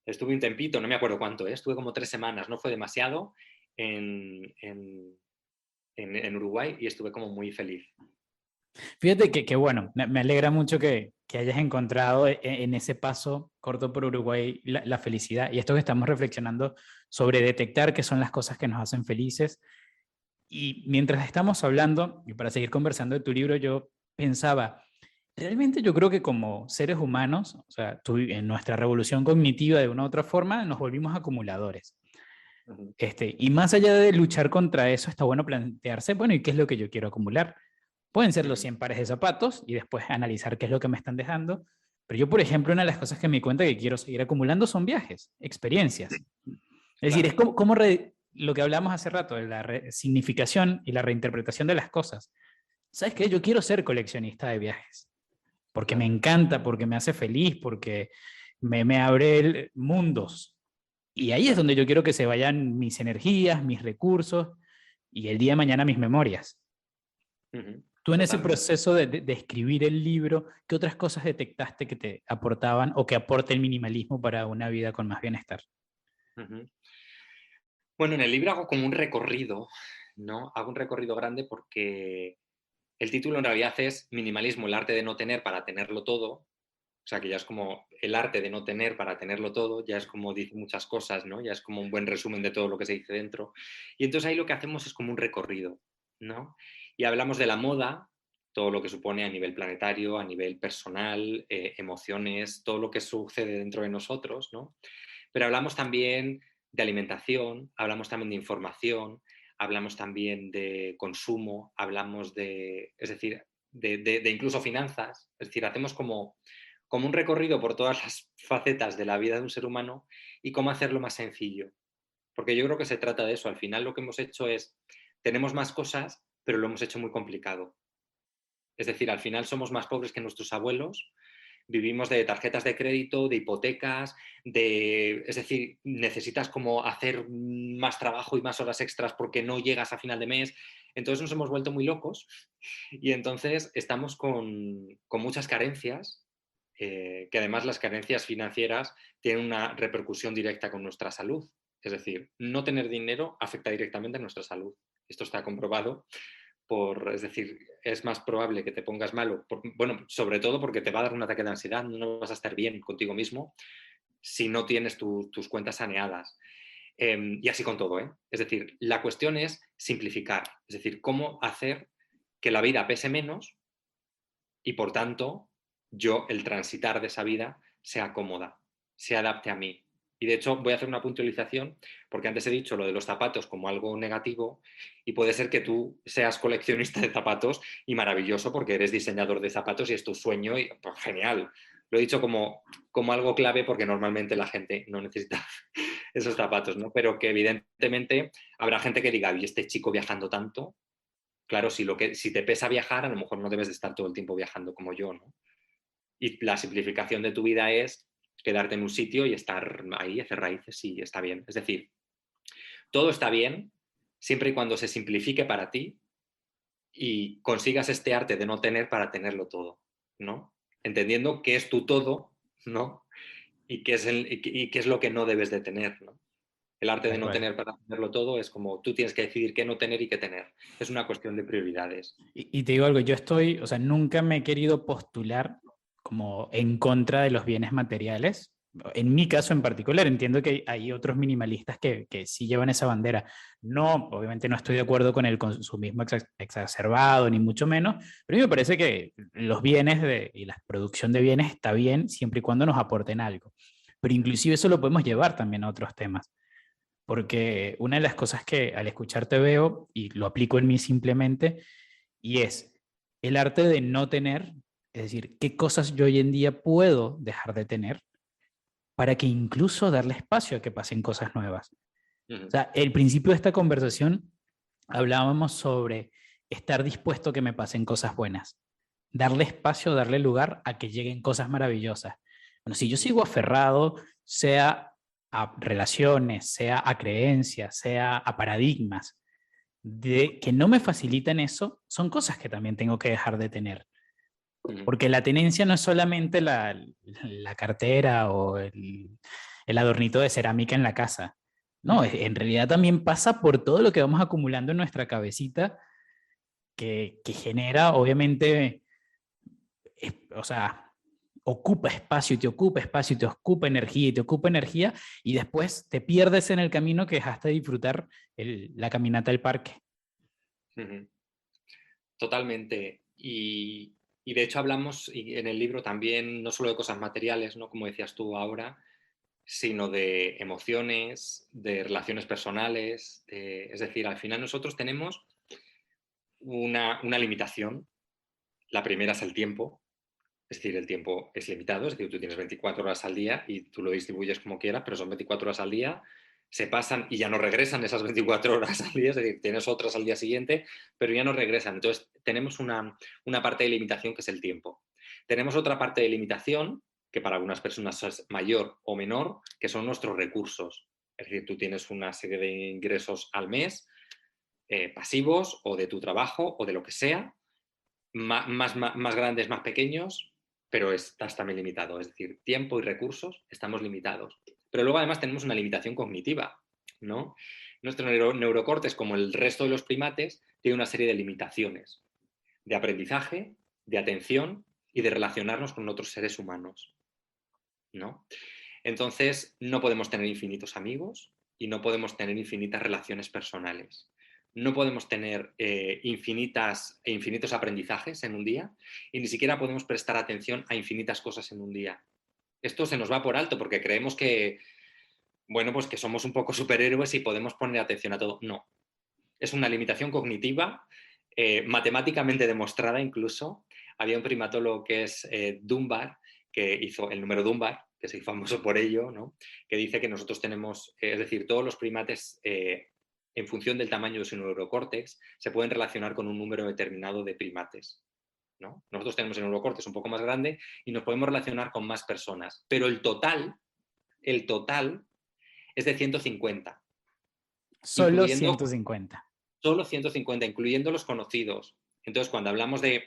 Estuve un tempito, no me acuerdo cuánto, ¿eh? Estuve como 3 semanas, no fue demasiado en Uruguay y estuve como muy feliz. Fíjate que bueno, me alegra mucho que hayas encontrado en ese paso corto por Uruguay la felicidad y esto que estamos reflexionando sobre detectar qué son las cosas que nos hacen felices. Y mientras estamos hablando, y para seguir conversando de tu libro, yo pensaba, realmente yo creo que como seres humanos, o sea, en nuestra revolución cognitiva de una u otra forma, nos volvimos acumuladores. Ujú. Y más allá de luchar contra eso, está bueno plantearse, bueno, ¿y qué es lo que yo quiero acumular? Pueden ser los Ujú. 100 pares de zapatos y después analizar qué es lo que me están dejando. Pero yo, por ejemplo, una de las cosas que me di cuenta que quiero seguir acumulando son viajes, experiencias. Es decir, es Claro. como lo que hablamos hace rato, de la significación y la reinterpretación de las cosas. ¿Sabes qué? Yo quiero ser coleccionista de viajes, porque me Claro. encanta, porque me hace feliz, porque me abre mundos. Y ahí es Claro. donde yo quiero que se vayan mis energías, mis recursos y el día de mañana mis memorias. Ujú. Tú en ese Totalmente. proceso de escribir el libro, ¿qué otras cosas detectaste que te aportaban o que aporta el minimalismo para una vida con más bienestar? Ujú. Bueno, en el libro hago como un recorrido, ¿no? Hago un recorrido grande porque el título en realidad es Minimalismo, el arte de no tener para tenerlo todo. O sea, que ya es como el arte de no tener para tenerlo todo, ya es como dice muchas cosas, ¿no? Ya es como un buen resumen de todo lo que se dice dentro. Y entonces ahí lo que hacemos es como un recorrido, ¿no? Y hablamos de la moda, todo lo que supone a nivel planetario, a nivel personal, emociones, todo lo que sucede dentro de nosotros, ¿no? Pero hablamos también de alimentación, hablamos también de información, hablamos también de consumo, hablamos de, es decir, de incluso finanzas, es decir, hacemos como un recorrido por todas las facetas de la vida de un ser humano y cómo hacerlo más sencillo. Porque yo creo que se trata de eso. Al final lo que hemos hecho es, tenemos más cosas, pero lo hemos hecho muy complicado. Es decir, al final somos más pobres que nuestros abuelos, vivimos de tarjetas de crédito, de hipotecas, es decir, necesitas como hacer más trabajo y más horas extras porque no llegas a final de mes. Entonces nos hemos vuelto muy locos y entonces estamos con muchas carencias, que además las carencias financieras tienen una repercusión directa con nuestra salud. Es decir, no tener dinero afecta directamente a nuestra salud. Esto está comprobado es decir, es más probable que te pongas malo, bueno, sobre todo porque te va a dar un ataque de ansiedad, no vas a estar bien contigo mismo si no tienes tus cuentas saneadas. Y así con todo, ¿eh? Es decir, la cuestión es simplificar, es decir, cómo hacer que la vida pese menos y por tanto yo, el transitar de esa vida, sea cómoda, se adapte a mí. Y de hecho voy a hacer una puntualización porque antes he dicho lo de los zapatos como algo negativo y puede ser que tú seas coleccionista de zapatos y maravilloso porque eres diseñador de zapatos y es tu sueño y pues, genial. Lo he dicho como algo clave porque normalmente la gente no necesita esos zapatos, ¿no? Pero que evidentemente habrá gente que diga, ¿y este chico viajando tanto? Claro, si te pesa viajar, a lo mejor no debes de estar todo el tiempo viajando como yo, ¿no? Y la simplificación de tu vida es quedarte en un sitio y estar ahí, hacer raíces y está bien. Es decir, todo está bien siempre y cuando se simplifique para ti y consigas este arte de no tener para tenerlo todo, ¿no? Entendiendo qué es tu todo, ¿no? Y qué es lo que no debes de tener, ¿no? El arte de Tal no cual. tener para tenerlo todo es como tú tienes que decidir qué no tener y qué tener. Es una cuestión de prioridades. Y te digo algo, yo estoy, o sea, nunca me he querido postular como en contra de los bienes materiales. En mi caso en particular, entiendo que hay otros minimalistas que sí llevan esa bandera. No, obviamente no estoy de acuerdo con el consumismo exacerbado, ni mucho menos, pero a mí me parece que los bienes y la producción de bienes está bien siempre y cuando nos aporten algo. Pero inclusive eso lo podemos llevar también a otros temas. Porque una de las cosas que al escucharte veo, y lo aplico en mí simplemente, y es el arte de no tener, es decir, qué cosas yo hoy en día puedo dejar de tener para que incluso darle espacio a que pasen cosas nuevas. O Ujú, sea, el principio de esta conversación hablábamos sobre estar dispuesto a que me pasen cosas buenas, darle espacio, darle lugar a que lleguen cosas maravillosas. Bueno, si yo ujú, sigo aferrado, sea a relaciones, sea a creencias, sea a paradigmas, de que no me facilitan eso, son cosas que también tengo que dejar de tener. ujú. Porque la tenencia no es solamente la cartera o el adornito de cerámica en la casa. No, en realidad también pasa por todo lo que vamos acumulando en nuestra cabecita que genera, obviamente, o sea, ocupa espacio y te ocupa espacio y te ocupa energía y te ocupa energía y después te pierdes en el camino que dejaste de disfrutar la caminata del parque. Ujú. Totalmente. Y de hecho hablamos en el libro también no solo de cosas materiales, ¿no? Como decías tú ahora, sino de emociones, de relaciones personales. Es decir, al final nosotros tenemos una limitación. La primera es el tiempo. Es decir, el tiempo es limitado, es decir, tú tienes 24 horas al día y tú lo distribuyes como quieras, pero son 24 horas al día, se pasan y ya no regresan esas 24 horas al día, es decir, tienes otras al día siguiente, pero ya no regresan. Entonces, tenemos una parte de limitación que es el tiempo. Tenemos otra parte de limitación, que para algunas personas es mayor o menor, que son nuestros recursos. Es decir, tú tienes una serie de ingresos al mes, pasivos o de tu trabajo o de lo que sea, más grandes, más pequeños, pero estás también limitado. Es decir, tiempo y recursos estamos limitados. Pero luego además tenemos una limitación cognitiva, ¿no? Nuestro neurocórtex, como el resto de los primates, tiene una serie de limitaciones de aprendizaje, de atención y de relacionarnos con otros seres humanos, ¿no? Entonces, no podemos tener infinitos amigos y no podemos tener infinitas relaciones personales. No podemos tener infinitos aprendizajes en un día y ni siquiera podemos prestar atención a infinitas cosas en un día. Esto se nos va por alto porque creemos que, bueno, pues que somos un poco superhéroes y podemos poner atención a todo. No. Es una limitación cognitiva, matemáticamente demostrada incluso. Había un primatólogo que es Dunbar, que hizo el número Dunbar, que se hizo famoso por ello, ¿no? Que dice que nosotros tenemos, es decir, todos los primates, en función del tamaño de su neurocórtex, se pueden relacionar con un número determinado de primates, ¿no? Nosotros tenemos el neurocórtex un poco más grande y nos podemos relacionar con más personas, pero el total es de 150, Solo incluyendo 150. solo 150, incluyendo los conocidos. Entonces, cuando hablamos de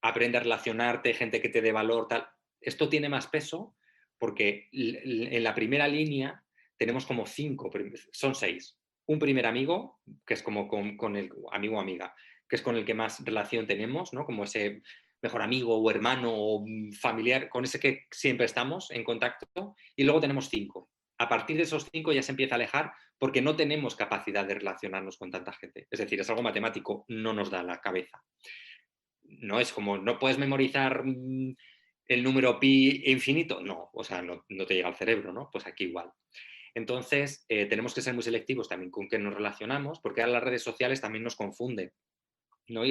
aprender a relacionarte, gente que te dé valor, tal, esto tiene más peso porque en la primera línea tenemos como 5, son 6. Un primer amigo, que es como con el amigo o amiga, que es con el que más relación tenemos, ¿no? Como ese mejor amigo o hermano o familiar, con ese que siempre estamos en contacto. Y luego tenemos 5. A partir de esos 5 ya se empieza a alejar porque no tenemos capacidad de relacionarnos con tanta gente. Es decir, es algo matemático, no nos da la cabeza. No es como, no puedes memorizar el número pi infinito, no, o sea, no te llega al cerebro, ¿no? Pues aquí igual. Entonces, tenemos que ser muy selectivos también con qué nos relacionamos, porque ahora las redes sociales también nos confunden, ¿no?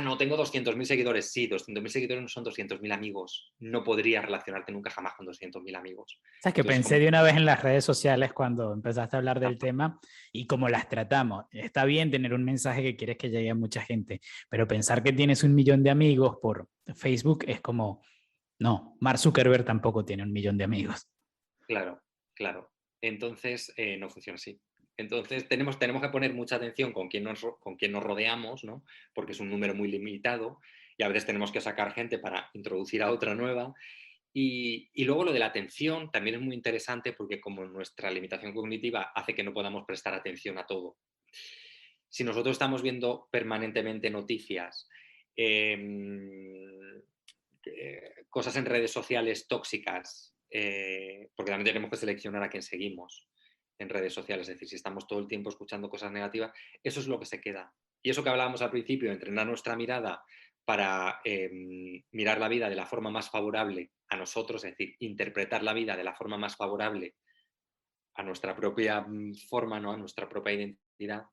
No, tengo 200.000 seguidores. Sí, 200.000 seguidores no son 200.000 amigos. No podrías relacionarte nunca jamás con 200.000 amigos. Sabes que Entonces, pensé como... de una vez en las redes sociales cuando empezaste a hablar del tema y cómo las tratamos. Está bien tener un mensaje que quieres que llegue a mucha gente, pero pensar que tienes 1 millón de amigos por Facebook es como, no, Mark Zuckerberg tampoco tiene 1 millón de amigos. Claro, claro. Entonces, no funciona así. Entonces, tenemos que poner mucha atención con quién nos rodeamos, ¿no? Porque es un número muy limitado y a veces tenemos que sacar gente para introducir a otra nueva. Y luego lo de la atención también es muy interesante porque como nuestra limitación cognitiva hace que no podamos prestar atención a todo. Si nosotros estamos viendo permanentemente noticias, cosas en redes sociales tóxicas, porque también tenemos que seleccionar a quién seguimos en redes sociales, es decir, si estamos todo el tiempo escuchando cosas negativas, eso es lo que se queda. Y eso que hablábamos al principio, entrenar nuestra mirada para mirar la vida de la forma más favorable a nosotros, es decir, interpretar la vida de la forma más favorable a nuestra propia forma, ¿no? A nuestra propia identidad,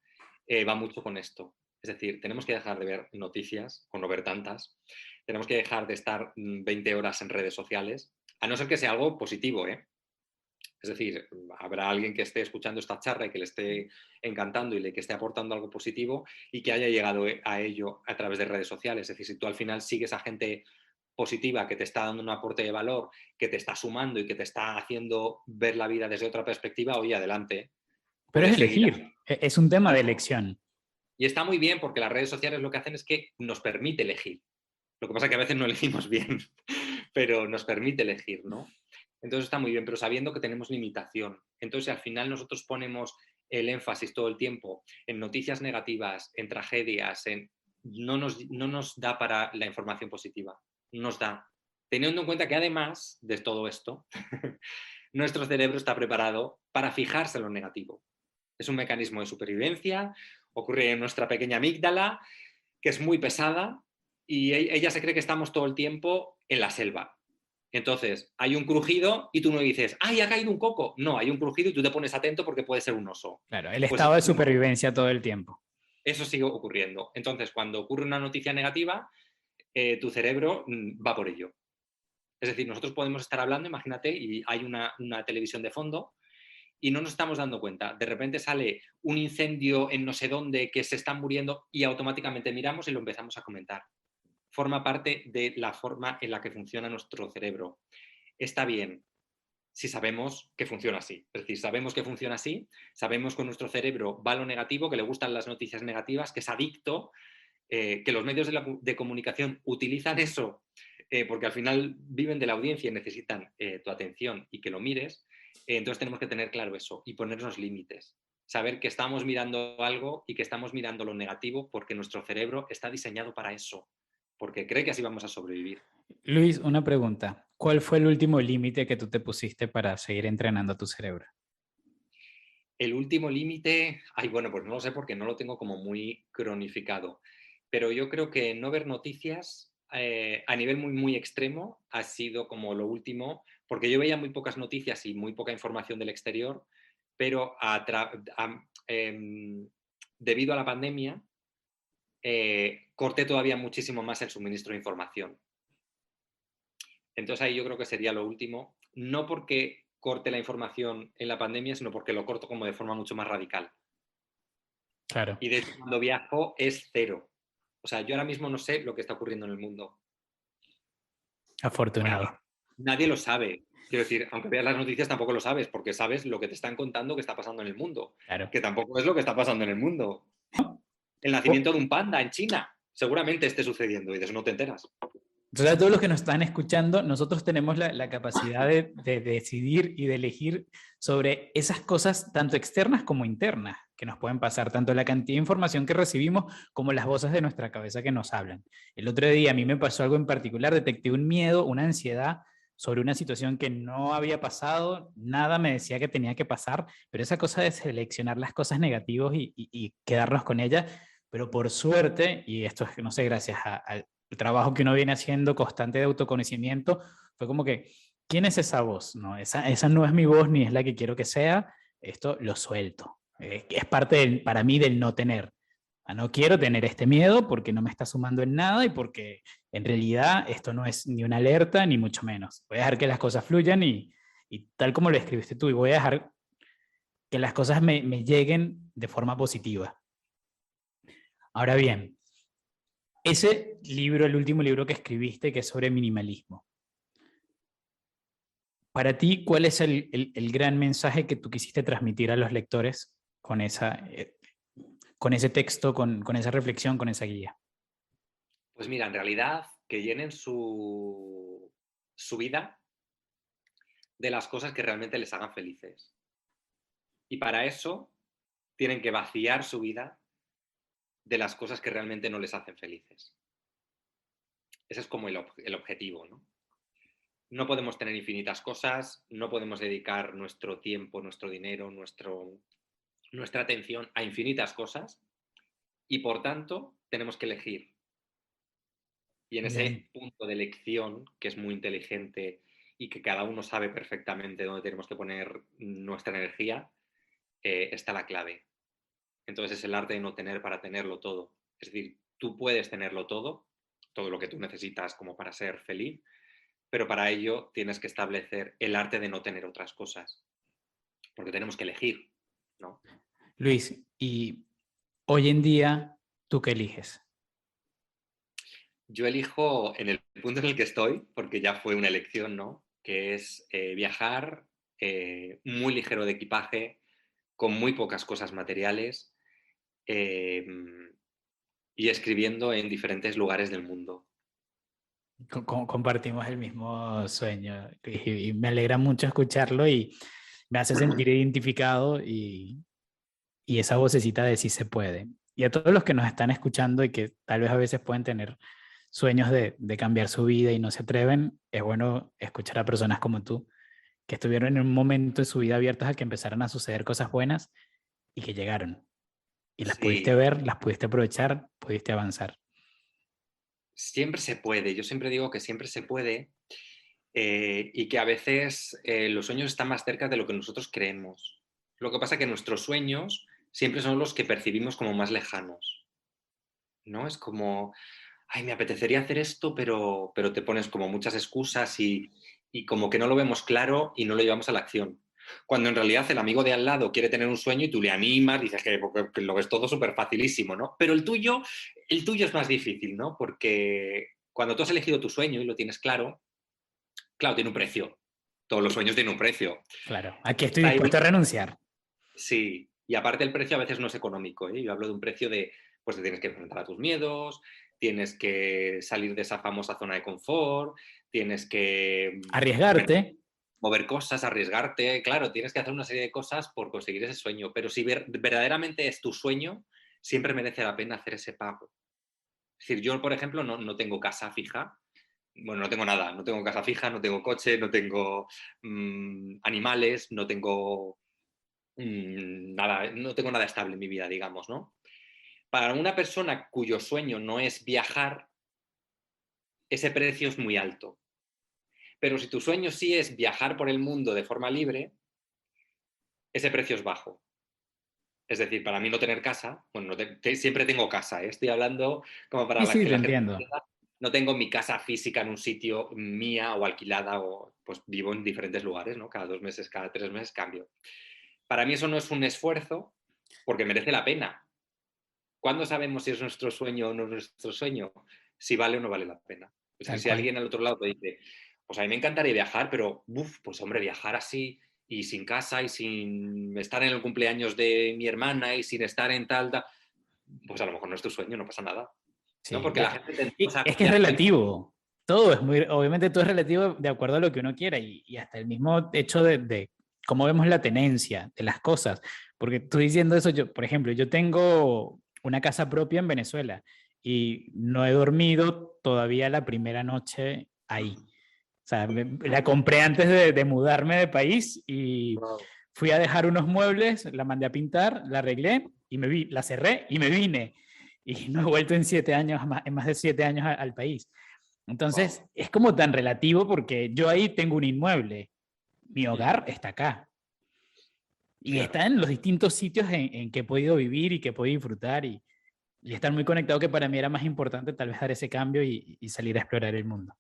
va mucho con esto. Es decir, tenemos que dejar de ver noticias, o no ver tantas, tenemos que dejar de estar 20 horas en redes sociales, a no ser que sea algo positivo, ¿eh? Es decir, habrá alguien que esté escuchando esta charla y que le esté encantando y que esté aportando algo positivo y que haya llegado a ello a través de redes sociales. Es decir, si tú al final sigues a gente positiva que te está dando un aporte de valor, que te está sumando y que te está haciendo ver la vida desde otra perspectiva, oye, adelante. Pero es Puedes seguir. elegir, es un tema de elección. Y está muy bien porque las redes sociales lo que hacen es que nos permite elegir. Lo que pasa es que a veces no elegimos bien, pero nos permite elegir, ¿no? Entonces está muy bien, pero sabiendo que tenemos limitación. Entonces al final nosotros ponemos el énfasis todo el tiempo en noticias negativas, en tragedias, no nos da para la información positiva, nos da. Teniendo en cuenta que además de todo esto, nuestro cerebro está preparado para fijarse en lo negativo. Es un mecanismo de supervivencia, ocurre en nuestra pequeña amígdala, que es muy pesada, y ella se cree que estamos todo el tiempo en la selva. Entonces, hay un crujido y tú no dices, ¡ay, ha caído un coco! No, hay un crujido y tú te pones atento porque puede ser un oso. Claro, el Pues estado de supervivencia todo el tiempo. eso sigue ocurriendo. Entonces, cuando ocurre una noticia negativa, tu cerebro va por ello. Es decir, nosotros podemos estar hablando, imagínate, y hay una televisión de fondo y no nos estamos dando cuenta. De repente sale un incendio en no sé dónde que se están muriendo y automáticamente miramos y lo empezamos a comentar. Forma parte de la forma en la que funciona nuestro cerebro. Está bien si sabemos que funciona así. Es decir, sabemos que funciona así, sabemos que nuestro cerebro va a lo negativo, que le gustan las noticias negativas, que es adicto que los medios de comunicación utilizan eso porque al final viven de la audiencia y necesitan tu atención y que lo mires, entonces tenemos que tener claro eso y ponernos límites. Saber que estamos mirando algo y que estamos mirando lo negativo porque nuestro cerebro está diseñado para eso, porque cree que así vamos a sobrevivir. Luis, una pregunta. ¿Cuál fue el último límite que tú te pusiste para seguir entrenando tu cerebro? El último límite, bueno, pues no lo sé porque no lo tengo como muy cronificado, pero yo creo que no ver noticias a nivel muy, muy extremo ha sido como lo último, porque yo veía muy pocas noticias y muy poca información del exterior, pero debido a la pandemia corté todavía muchísimo más el suministro de información. Entonces ahí yo creo que sería lo último, no porque corte la información en la pandemia, sino porque lo corto como de forma mucho más radical. Claro. Y de hecho cuando viajo es cero. O sea, yo ahora mismo no sé lo que está ocurriendo en el mundo. Bueno, Afortunado. nadie lo sabe. Quiero decir, aunque veas las noticias tampoco lo sabes, porque sabes lo que te están contando que está pasando en el mundo, Claro. que tampoco es lo que está pasando en el mundo. El nacimiento de un panda en China seguramente esté sucediendo y de eso no te enteras. Entonces, a todos los que nos están escuchando, nosotros tenemos la capacidad de decidir y de elegir sobre esas cosas, tanto externas como internas, que nos pueden pasar, tanto la cantidad de información que recibimos como las voces de nuestra cabeza que nos hablan. El otro día a mí me pasó algo en particular, detecté un miedo, una ansiedad sobre una situación que no había pasado, nada me decía que tenía que pasar, pero esa cosa de seleccionar las cosas negativas y quedarnos con ellas, pero por suerte, y esto es, no sé, gracias al trabajo que uno viene haciendo constante de autoconocimiento, fue como que, ¿quién es esa voz? No, esa no es mi voz ni es la que quiero que sea, esto lo suelto. Es parte para mí del no tener. No quiero tener este miedo porque no me está sumando en nada y porque en realidad esto no es ni una alerta ni mucho menos. Voy a dejar que las cosas fluyan y tal como lo escribiste tú, y voy a dejar que las cosas me lleguen de forma positiva. Ahora bien, ese libro, el último libro que escribiste, que es sobre minimalismo, para ti, ¿cuál es el gran mensaje que tú quisiste transmitir a los lectores con con ese texto, con esa reflexión, con esa guía? Pues mira, en realidad que llenen su vida de las cosas que realmente les hagan felices. Y para eso tienen que vaciar su vida de las cosas que realmente no les hacen felices. Ese es como el objetivo, ¿no? No podemos tener infinitas cosas, no podemos dedicar nuestro tiempo, nuestro dinero, nuestra atención a infinitas cosas y por tanto tenemos que elegir. Y en Bien. ese punto de elección, que es muy inteligente y que cada uno sabe perfectamente dónde tenemos que poner nuestra energía, está la clave. Entonces es el arte de no tener para tenerlo todo. Es decir, tú puedes tenerlo todo lo que tú necesitas como para ser feliz, pero para ello tienes que establecer el arte de no tener otras cosas, porque tenemos que elegir, ¿no? Luis, y hoy en día, ¿tú qué eliges? Yo elijo en el punto en el que estoy, porque ya fue una elección, ¿no? Que es viajar muy ligero de equipaje, con muy pocas cosas materiales y escribiendo en diferentes lugares del mundo. Compartimos el mismo sueño y me alegra mucho escucharlo y me hace sentir identificado y esa vocecita de sí se puede. Y a todos los que nos están escuchando y que tal vez a veces pueden tener sueños de cambiar su vida y no se atreven, es bueno escuchar a personas como tú, que estuvieron en un momento de su vida abiertos a que empezaran a suceder cosas buenas y que llegaron. Y las pudiste Sí, ver, las pudiste aprovechar, pudiste avanzar. siempre se puede. Yo siempre digo que siempre se puede y que a veces los sueños están más cerca de lo que nosotros creemos. Lo que pasa es que nuestros sueños siempre son los que percibimos como más lejanos, ¿no? Es como, ay, me apetecería hacer esto, pero te pones como muchas excusas y como que no lo vemos claro y no lo llevamos a la acción. Cuando en realidad el amigo de al lado quiere tener un sueño y tú le animas, dices que lo ves todo súper facilísimo, ¿no? Pero el tuyo es más difícil, ¿no? Porque cuando tú has elegido tu sueño y lo tienes claro, claro, tiene un precio. Todos los sueños tienen un precio. Claro, aquí estoy Está ahí, dispuesto a renunciar. sí. Y aparte el precio a veces no es económico, ¿eh? Yo hablo de un precio de pues te tienes que enfrentar a tus miedos, tienes que salir de esa famosa zona de confort, tienes que arriesgarte. Mover cosas, arriesgarte, claro, tienes que hacer una serie de cosas por conseguir ese sueño, pero si verdaderamente es tu sueño, siempre merece la pena hacer ese pago. Es decir, yo, por ejemplo, no tengo casa fija, bueno, no tengo nada, no tengo casa fija, no tengo coche, no tengo animales, no tengo nada, no tengo nada estable en mi vida, digamos, ¿no? Para una persona cuyo sueño no es viajar, ese precio es muy alto. Pero si tu sueño sí es viajar por el mundo de forma libre, ese precio es bajo. Es decir, para mí no tener casa, bueno, siempre tengo casa, ¿eh? Estoy hablando como para Sí, que te la gente entiendo. entienda. No tengo mi casa física en un sitio mía o alquilada, o pues vivo en diferentes lugares, ¿no? Cada 2 meses, cada 3 meses cambio. Para mí eso no es un esfuerzo porque merece la pena. ¿Cuándo sabemos si es nuestro sueño o no es nuestro sueño? Si vale o no vale la pena. Es que Tal si cual. alguien al otro lado te dice, pues a mí me encantaría viajar, pero pues hombre, viajar así y sin casa y sin estar en el cumpleaños de mi hermana y sin estar en tal, pues a lo mejor no es tu sueño, no pasa nada. ¿No? Sí. Porque la gente tendemos Y a es que es asociar sueños. relativo. Obviamente todo es relativo de acuerdo a lo que uno quiera y hasta el mismo hecho de cómo vemos la tenencia de las cosas. Porque tú diciendo eso, yo, por ejemplo, yo tengo una casa propia en Venezuela y no he dormido todavía la primera noche ahí. O sea, la compré antes de mudarme de país y Wow. fui a dejar unos muebles, la mandé a pintar, la arreglé y la cerré y me vine. Y no he vuelto en 7 años, en más de 7 años al país. Entonces, Wow. es como tan relativo porque yo ahí tengo un inmueble. Mi hogar está acá. Y Claro. está en los distintos sitios en que he podido vivir y que he podido disfrutar y estar muy conectado, que para mí era más importante tal vez dar ese cambio y salir a explorar el mundo.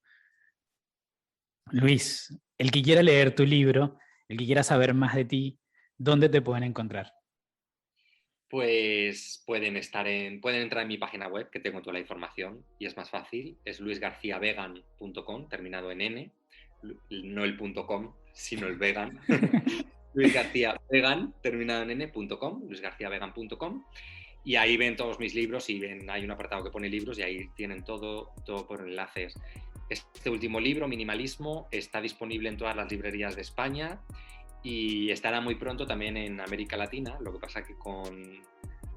Luis, el que quiera leer tu libro, el que quiera saber más de ti, ¿dónde te pueden encontrar? Pues pueden entrar en mi página web, que tengo toda la información y es más fácil. Es luisgarciavegan.com, terminado en N, no el .com, sino el vegan. Luis García Vegan, terminado en n.com, luisgarciavegan.com. Y ahí ven todos mis libros y hay un apartado que pone libros y ahí tienen todo por enlaces. Este último libro, Minimalismo, está disponible en todas las librerías de España y estará muy pronto también en América Latina. Lo que pasa que con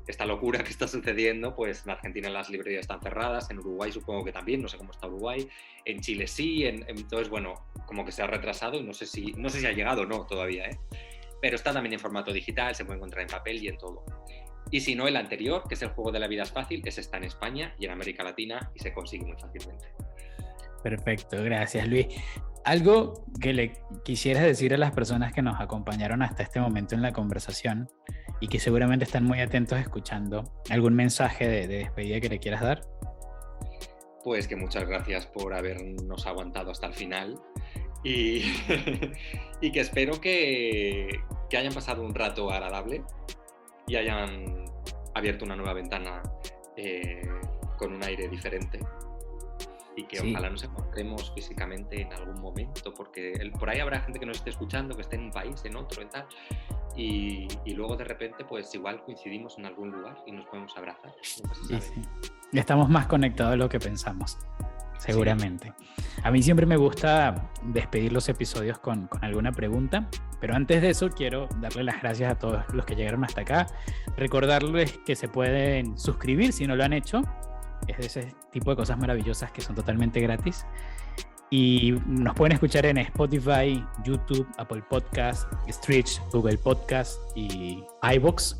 esta locura que está sucediendo, pues en Argentina las librerías están cerradas, en Uruguay supongo que también, no sé cómo está Uruguay, en Chile sí, entonces bueno, como que se ha retrasado y no sé si ha llegado o no todavía, ¿eh? Pero está también en formato digital, se puede encontrar en papel y en todo. Y si no, el anterior, que es El juego de la vida es fácil, ese está en España y en América Latina y se consigue muy fácilmente. Perfecto, gracias Luis. Algo que le quisieras decir a las personas que nos acompañaron hasta este momento en la conversación y que seguramente están muy atentos escuchando, ¿algún mensaje de despedida que le quieras dar? Pues que muchas gracias por habernos aguantado hasta el final y, y que espero que hayan pasado un rato agradable y hayan abierto una nueva ventana con un aire diferente y que Sí. ojalá nos encontremos físicamente en algún momento, porque por ahí habrá gente que nos esté escuchando, que esté en un país, en otro, en tal, y luego de repente pues igual coincidimos en algún lugar y nos podemos abrazar. Nunca se sabe. Sí. Estamos más conectados de lo que pensamos, seguramente. Sí. A mí siempre me gusta despedir los episodios con alguna pregunta, pero antes de eso quiero darle las gracias a todos los que llegaron hasta acá, recordarles que se pueden suscribir si no lo han hecho. Es de ese tipo de cosas maravillosas que son totalmente gratis. Y nos pueden escuchar en Spotify, YouTube, Apple Podcast, Stitch, Google Podcast y iVoox.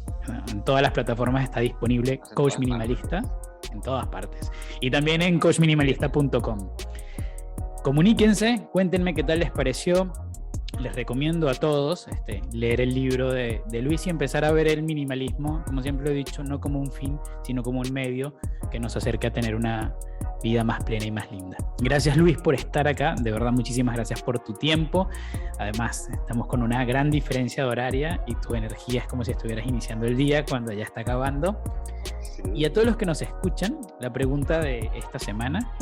En todas las plataformas está disponible Coach Minimalista, en todas partes. Y también en coachminimalista.com. Comuníquense, cuéntenme qué tal les pareció. Les recomiendo a todos leer el libro de Luis y empezar a ver el minimalismo, como siempre lo he dicho, no como un fin, sino como un medio que nos acerque a tener una vida más plena y más linda. Gracias Luis por estar acá, de verdad muchísimas gracias por tu tiempo. Además estamos con una gran diferencia de horaria y tu energía es como si estuvieras iniciando el día cuando ya está acabando. Sí. Y a todos los que nos escuchan, la pregunta de esta semana,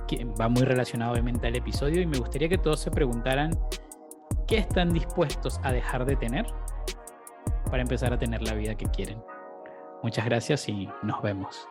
que va muy relacionado obviamente al episodio, y me gustaría que todos se preguntaran ¿qué están dispuestos a dejar de tener para empezar a tener la vida que quieren? Muchas gracias y nos vemos.